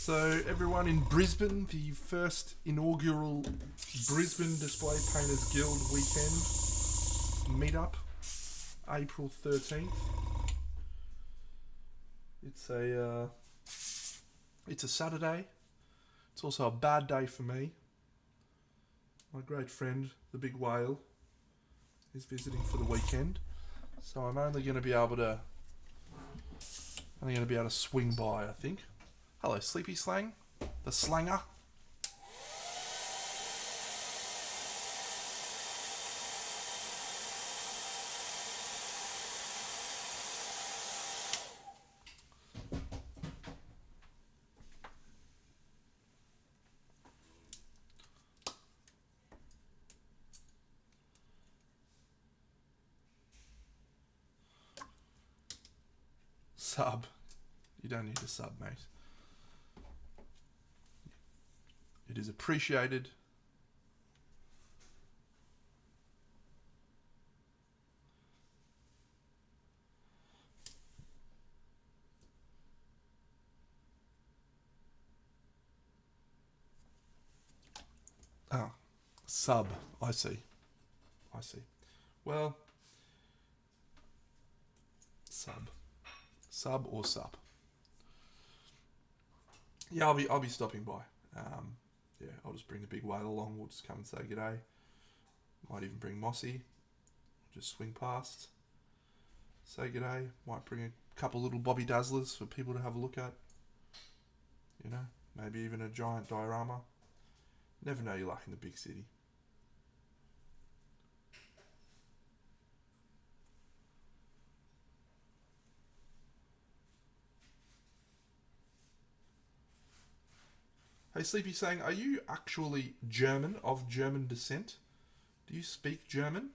So everyone in Brisbane, the first inaugural Brisbane Display Painters Guild weekend meetup, April 13th. It's a Saturday. It's also a bad day for me. My great friend, the Big Whale, is visiting for the weekend, so I'm only going to be able to swing by, I think. Hello, Sleepy Slang, the slanger. Sub. You don't need to sub, mate. It is appreciated. Ah, sub. I see. Well, sub. Sub or sub. Yeah, I'll be stopping by. Yeah, I'll just bring the Big Whale along. We'll just come and say g'day. Might even bring Mossy. Just swing past. Say g'day. Might bring a couple little Bobby Dazzlers for people to have a look at. You know, maybe even a giant diorama. Never know you're luck in the big city. Hey Sleepy saying, are you actually German, of German descent? Do you speak German?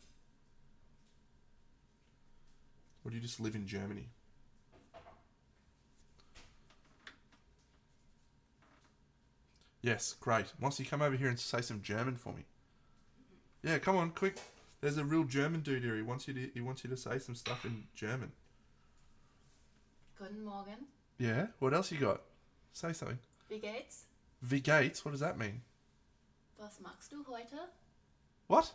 Or do you just live in Germany? Yes, great. Mossy, come over here and say some German for me. Yeah, come on, quick. There's a real German dude here. He wants you to say some stuff in German. Guten Morgen. Yeah, what else you got? Say something. Wie geht's? Wie geht's? What does that mean? Was magst du heute? What?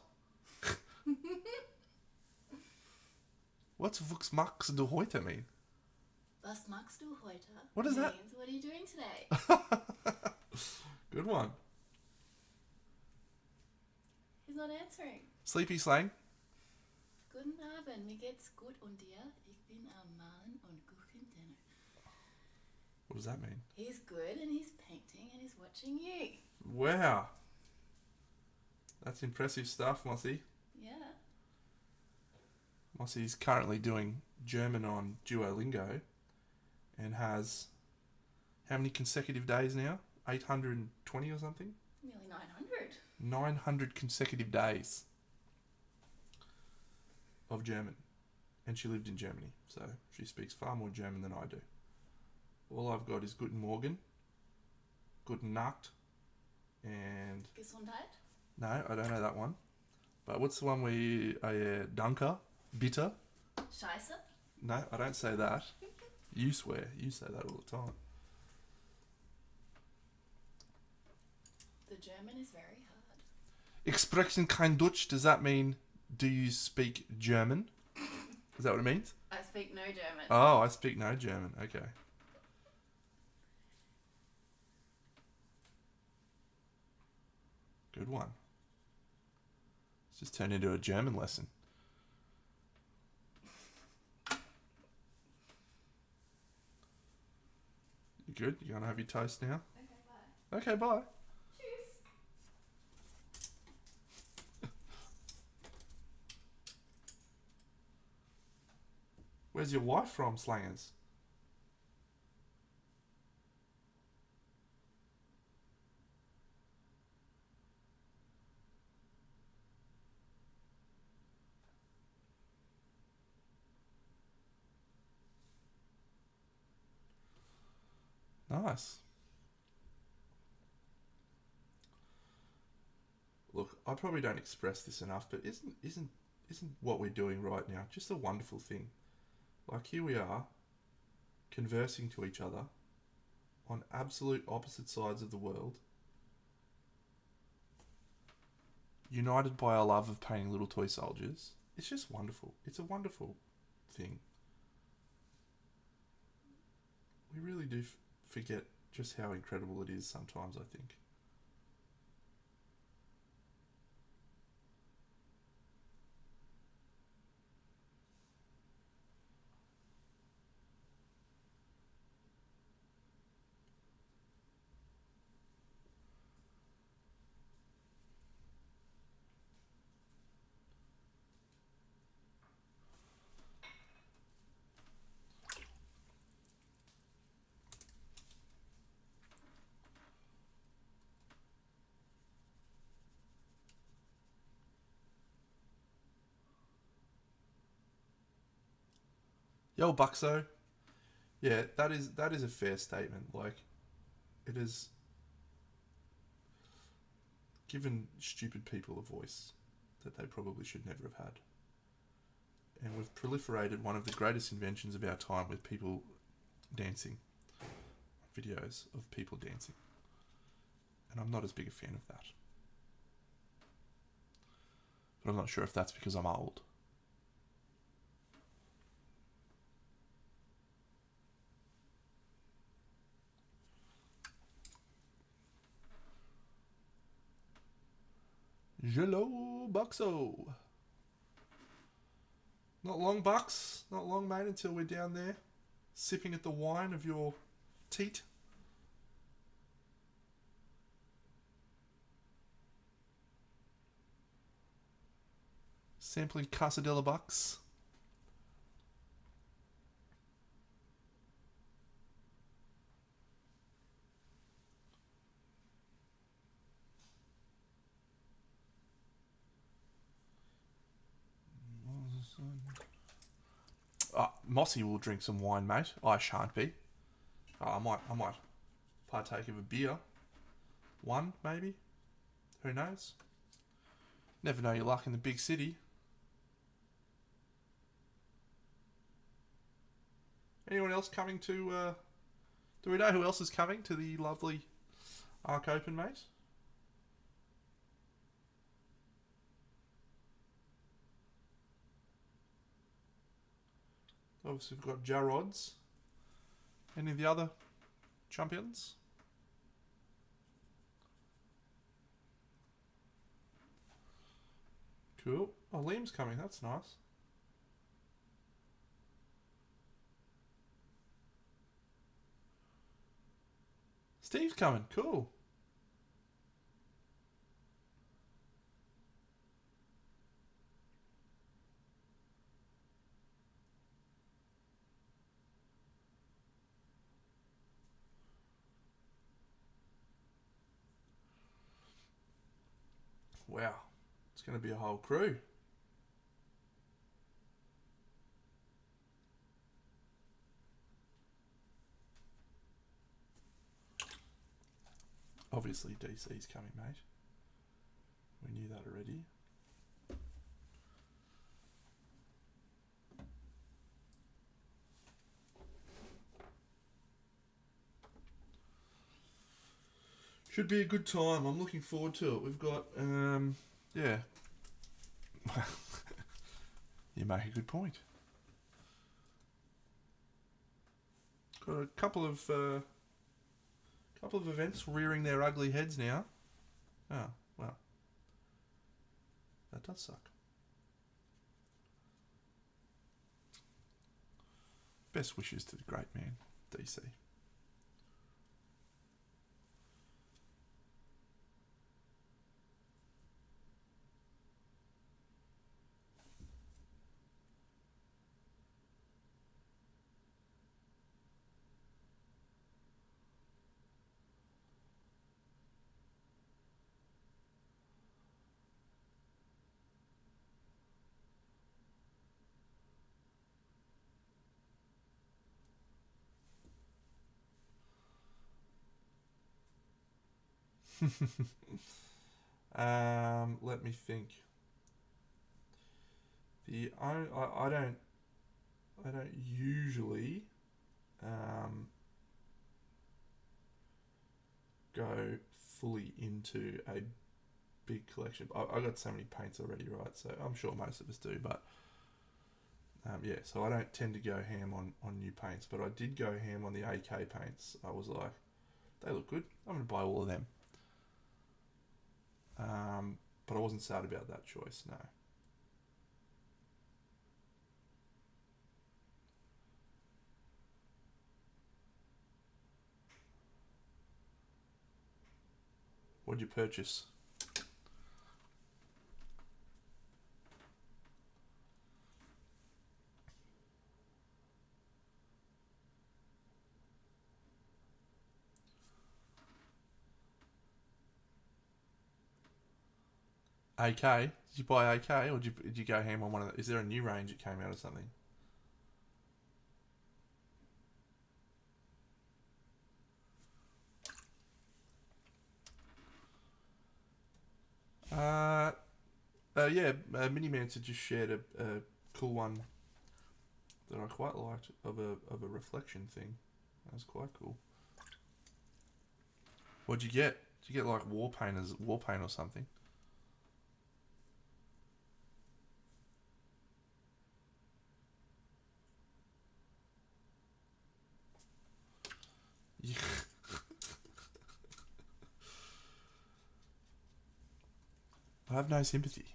What's was magst du heute mean? Was magst du heute? What is that? Means, what are you doing today? Good one. He's not answering. Sleepy Slang. Guten Abend, mir geht's gut und dir? Ich bin am Malen und kochen Dinner. What does that mean? He's good and he's painting and he's watching you. Wow. That's impressive stuff, Mossy. Yeah. Mossy's currently doing German on Duolingo and has how many consecutive days now? 820 or something? Nearly 900. 900 consecutive days of German. And she lived in Germany, so she speaks far more German than I do. All I've got is Guten Morgen, Guten Nacht, and... Gesundheit? No, I don't know that one. But what's the one where you... Danke, bitte? Scheiße? No, I don't say that. You swear. You say that all the time. The German is very hard. Sprechen kein Deutsch, does that mean do you speak German? Is that what it means? I speak no German. Oh, I speak no German. Okay. Good one. It's just turned into a German lesson. You good? You gonna have your toast now? Okay, bye. Okay, bye. Cheers. Where's your wife from, Slangers? Nice. Look, I probably don't express this enough, but isn't what we're doing right now just a wonderful thing? Like here we are, conversing to each other on absolute opposite sides of the world, united by our love of painting little toy soldiers. It's just wonderful. It's a wonderful thing. We really do forget just how incredible it is sometimes, I think. Yo, Buxo. Yeah, that is a fair statement. Like, it has given stupid people a voice that they probably should never have had. And we've proliferated one of the greatest inventions of our time with people dancing. Videos of people dancing. And I'm not as big a fan of that. But I'm not sure if that's because I'm old. Hello, Buxo. Not long, Bucks. Not long, mate, until we're down there sipping at the wine of your teat. Sampling Casadella Bucks. Mossy will drink some wine, mate. I shan't be. I might partake of a beer. One, maybe. Who knows? Never know your luck in the big city. Anyone else coming to... do we know who else is coming to the lovely Arc Open, mate? Obviously, we've got Jarrod's. Any of the other champions? Cool. Oh, Liam's coming. That's nice. Steve's coming. Cool. Wow. It's going to be a whole crew. Obviously, DC's coming, mate. We knew that already. Should be a good time. I'm looking forward to it. We've got, yeah. You make a good point. Got a couple of events rearing their ugly heads now. Oh, well. That does suck. Best wishes to the great man, DC. Let me think. I don't usually go fully into a big collection. I got so many paints already, right? So I'm sure most of us do, but yeah. So I don't tend to go ham on new paints, but I did go ham on the AK paints. I was like, they look good. I'm going to buy all of them. But I wasn't sad about that choice. No. What'd you purchase? AK? Did you buy AK, or did you go ham on one of the... Is there a new range that came out or something? Yeah, Mini Mancer just shared a cool one that I quite liked of a reflection thing. That was quite cool. What'd you get? Did you get like war paint or something? Yeah. I have no sympathy.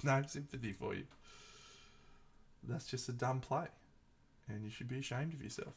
No sympathy for you. That's just a dumb play, and you should be ashamed of yourself.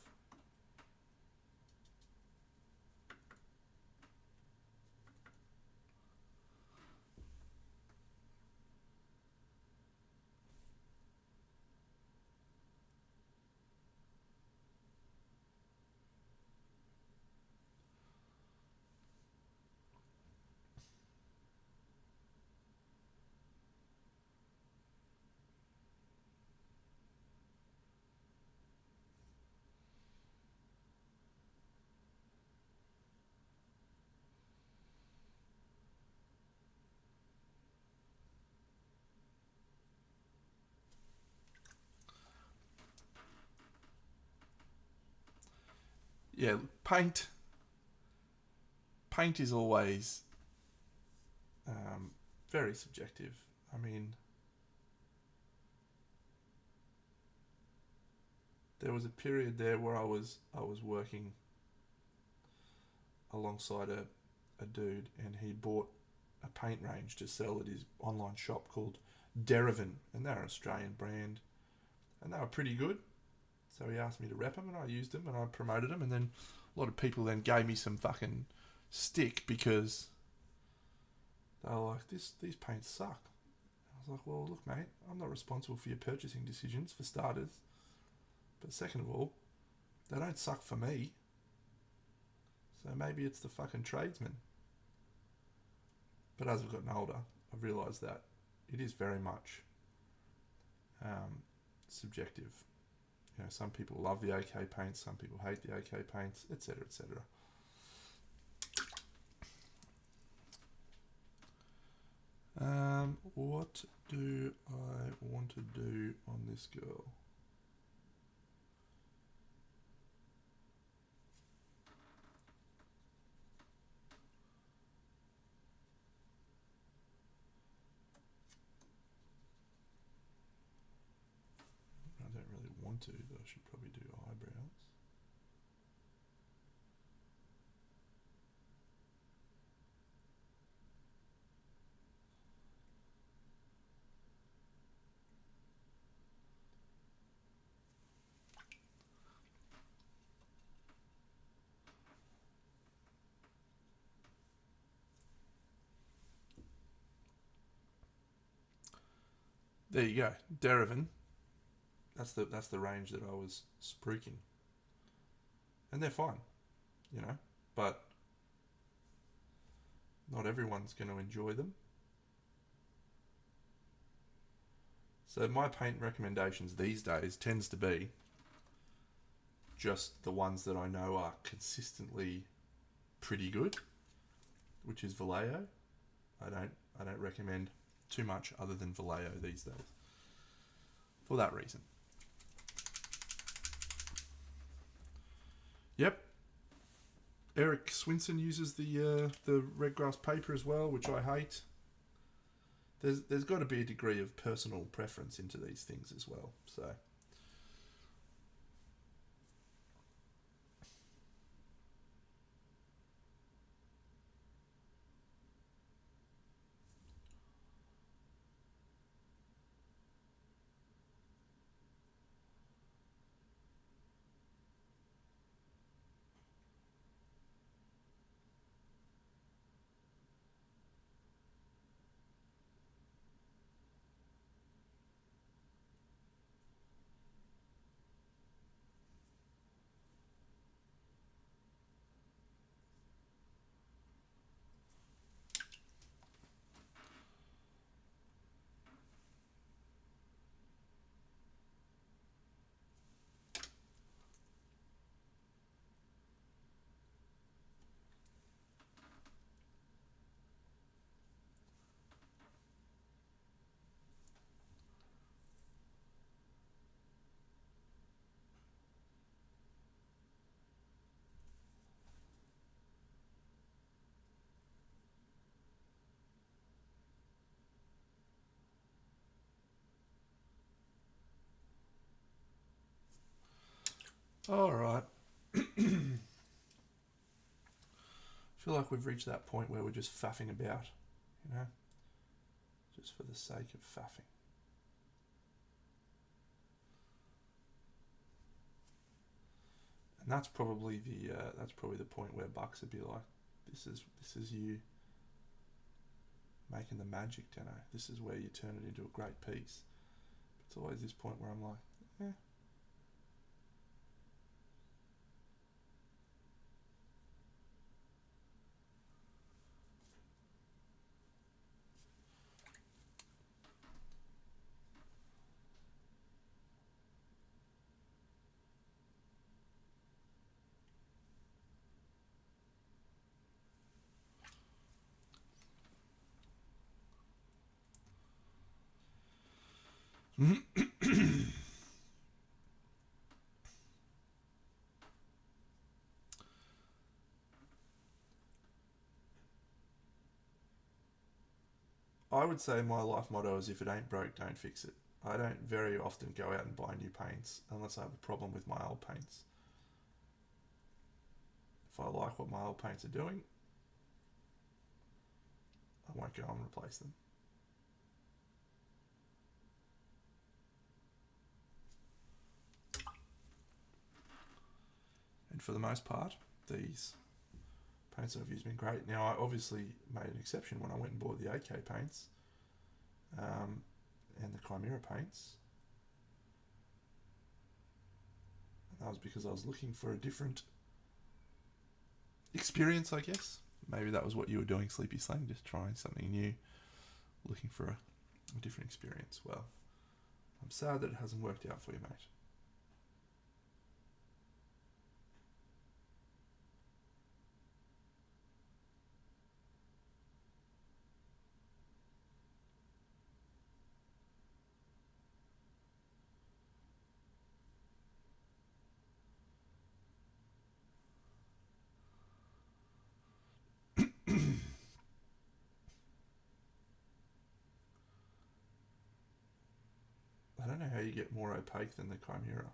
Yeah, paint is always very subjective. I mean, there was a period there where I was working alongside a dude, and he bought a paint range to sell at his online shop called Derivan, and they're an Australian brand, and they were pretty good. So he asked me to rep them, and I used them, and I promoted them, and then a lot of people then gave me some fucking stick because they were like, these paints suck. I was like, well, look, mate, I'm not responsible for your purchasing decisions, for starters. But second of all, they don't suck for me. So maybe it's the fucking tradesman. But as I've gotten older, I've realised that it is very much subjective. You know, some people love the AK paints, some people hate the AK paints, etc., etc. What do I want to do on this girl? I don't really want to, but I should probably do eyebrows. There you go, Derivan. That's the range that I was spruiking, and they're fine, you know. But not everyone's going to enjoy them. So my paint recommendations these days tends to be just the ones that I know are consistently pretty good, which is Vallejo. I don't recommend too much other than Vallejo these days for that reason. Yep. Eric Swinson uses the red grass paper as well, which I hate. There's got to be a degree of personal preference into these things as well. So. All right. I feel like we've reached that point where we're just faffing about, you know, just for the sake of faffing. And that's probably the point where Bucks would be like, this is you making the magic, you know. This is where you turn it into a great piece. It's always this point where I'm like, eh. I would say my life motto is if it ain't broke, don't fix it. I don't very often go out and buy new paints unless I have a problem with my old paints. If I like what my old paints are doing, I won't go and replace them. And for the most part, these paints that I've used have been great. Now, I obviously made an exception when I went and bought the AK paints and the Chimera paints. And that was because I was looking for a different experience, I guess. Maybe that was what you were doing, Sleepy Slang, just trying something new, looking for a different experience. Well, I'm sad that it hasn't worked out for you, mate. I don't know how you get more opaque than the Chimera.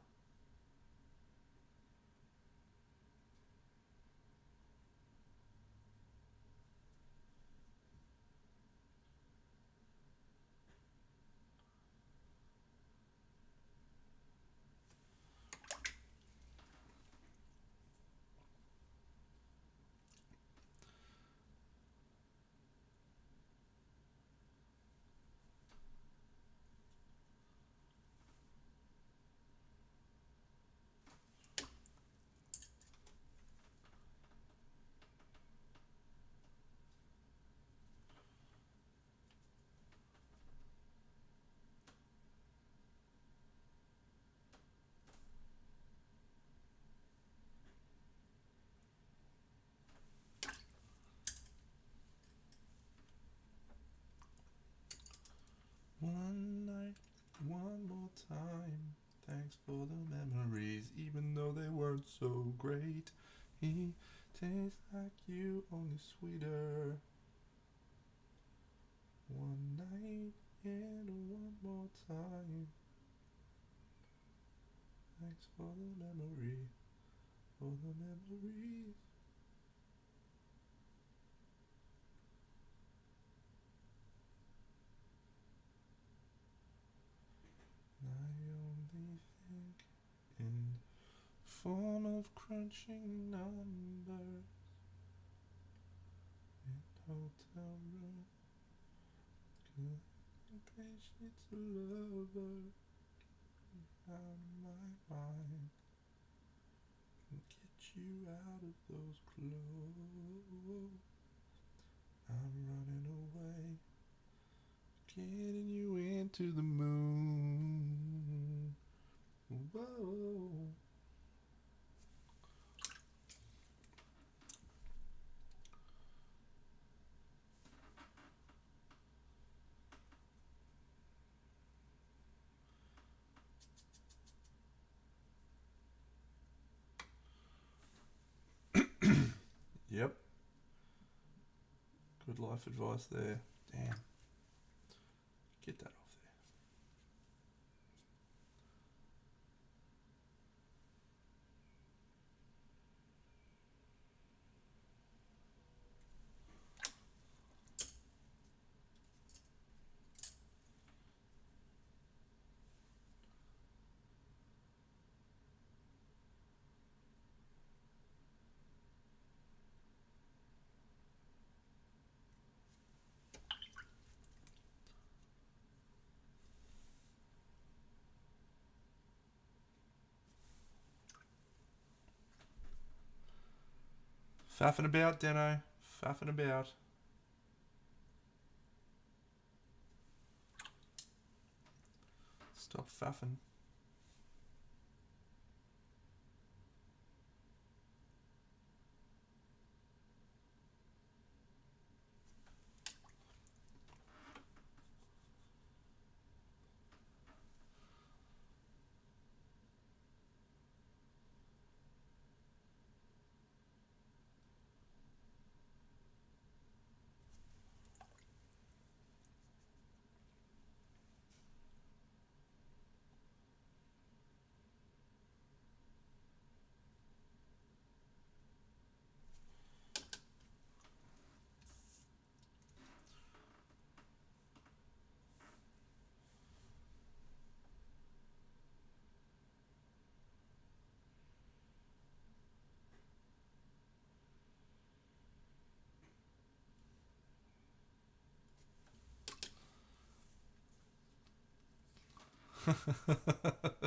One night, one more time. Thanks for the memories, even though they weren't so great. Tastes like you, only sweeter. One night and one more time. Thanks for the memory, for the memories. I only think in form of crunching numbers in hotel room. Good impatient lover out of my mind. Can get you out of those clothes. I'm running away, getting you into the moon. Whoa. Yep. Good life advice there. Damn. Get that off there. Faffing about, Deno. Faffing about. Stop faffing.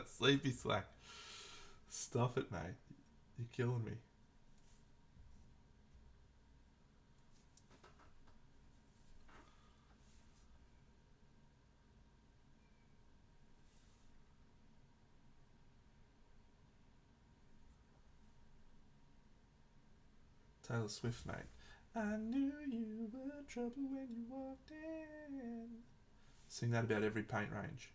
Sleepy slack. Stuff it, mate. You're killing me. Taylor Swift, mate. I knew you were trouble when you walked in. Sing that about every paint range.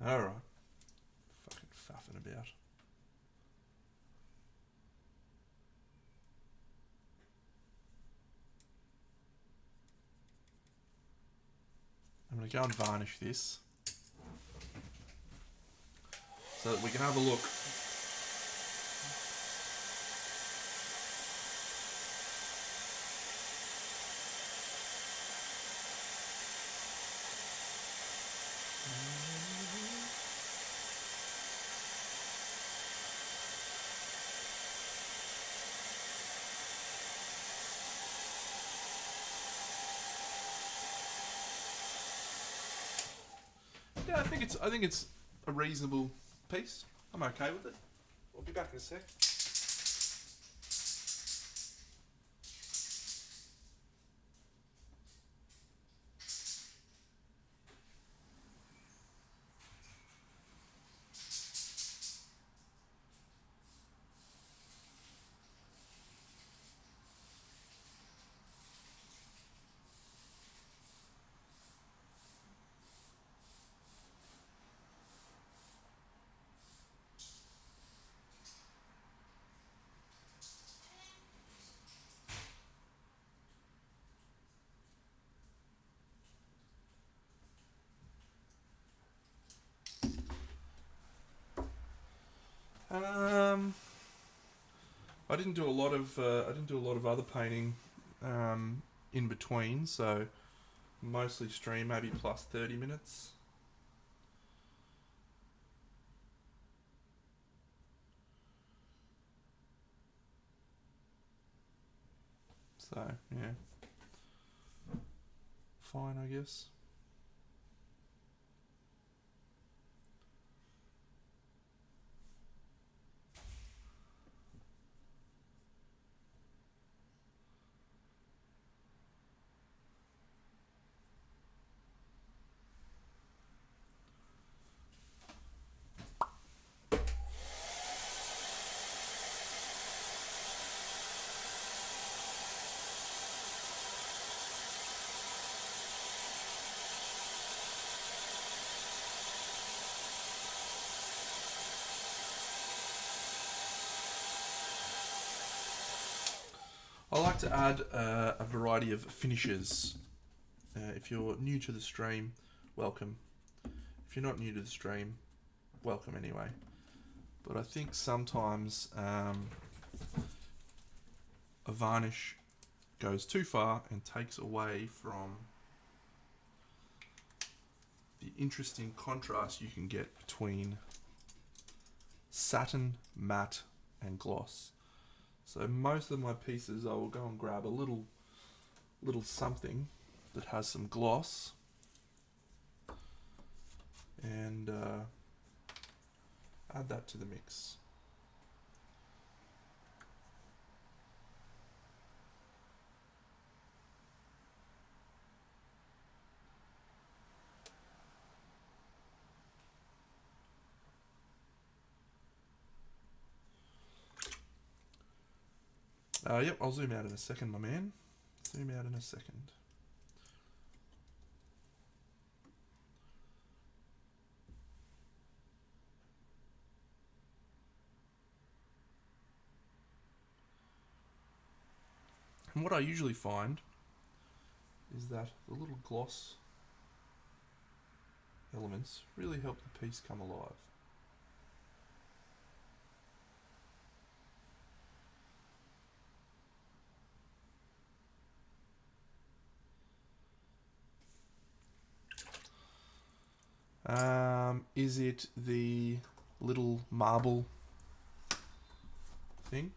Alright. Fucking faffing about. I'm going to go and varnish this so that we can have a look. Yeah, I think it's a reasonable piece. I'm okay with it. We'll be back in a sec. I didn't do a lot of other painting in between, so mostly stream, maybe plus 30 minutes. So yeah, fine, I guess. I like to add a variety of finishes. If you're new to the stream, welcome. If you're not new to the stream, welcome anyway. But I think sometimes a varnish goes too far and takes away from the interesting contrast you can get between satin, matte, and gloss. So most of my pieces, I will go and grab a little something that has some gloss and add that to the mix. Yep, I'll zoom out in a second, my man. Zoom out in a second. And what I usually find is that the little gloss elements really help the piece come alive. Is it the little marble thing?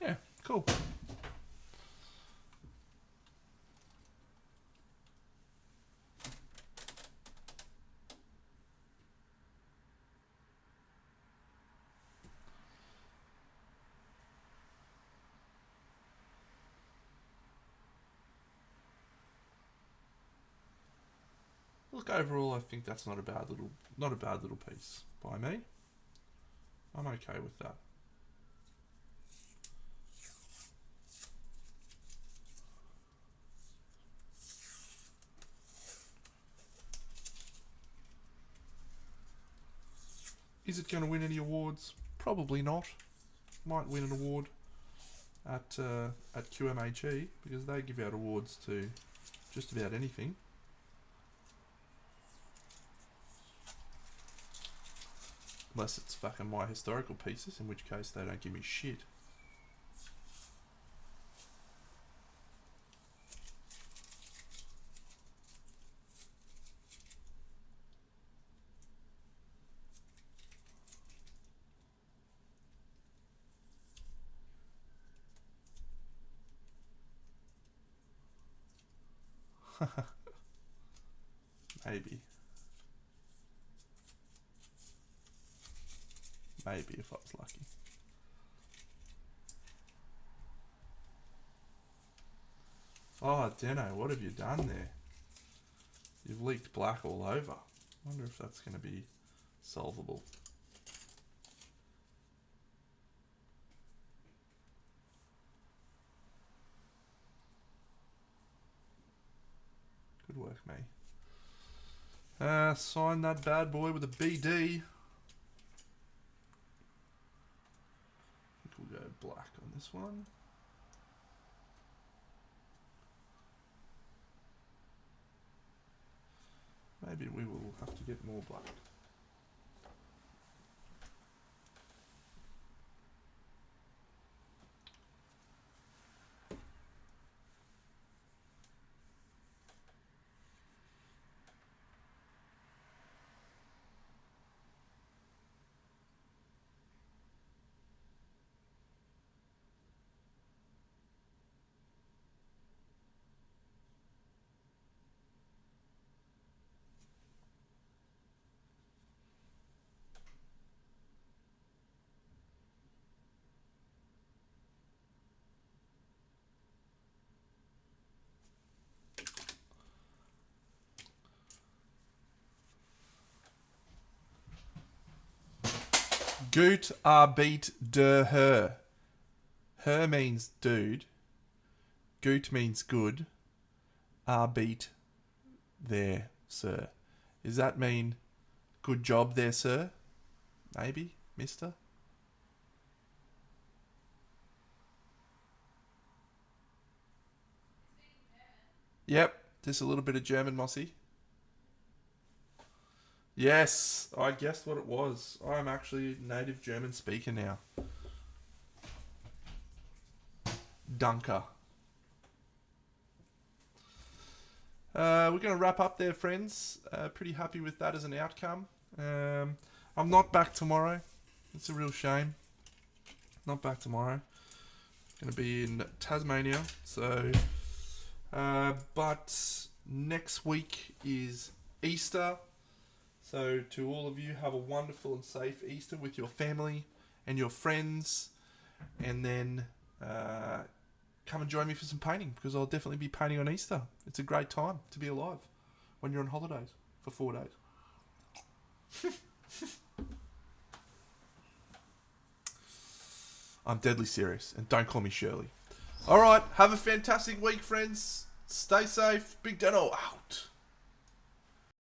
Yeah, cool. Look, overall, I think that's not a bad little piece by me. I'm okay with that. Is it going to win any awards? Probably not. Might win an award at QMHE because they give out awards to just about anything. Unless it's fucking my historical pieces, in which case they don't give me shit. Maybe. Maybe if I was lucky. Oh, Deno, what have you done there? You've leaked black all over. I wonder if that's going to be solvable. work me. Sign that bad boy with a BD. I think we'll go black on this one. Maybe we will have to get more black. Gut arbeit der Herr. Her means dude. Gut means good. Arbeit there, sir. Does that mean good job there, sir? Maybe, mister? Yep, just a little bit of German, Mossy. Yes, I guessed what it was. I'm actually a native German speaker now. Dunker. We're going to wrap up there, friends. Pretty happy with that as an outcome. I'm not back tomorrow. It's a real shame. Not back tomorrow. Going to be in Tasmania. So, but next week is Easter. So to all of you, have a wonderful and safe Easter with your family and your friends. And then come and join me for some painting, because I'll definitely be painting on Easter. It's a great time to be alive when you're on holidays for 4 days. I'm deadly serious, and don't call me Shirley. All right, have a fantastic week, friends. Stay safe. Big Deno out.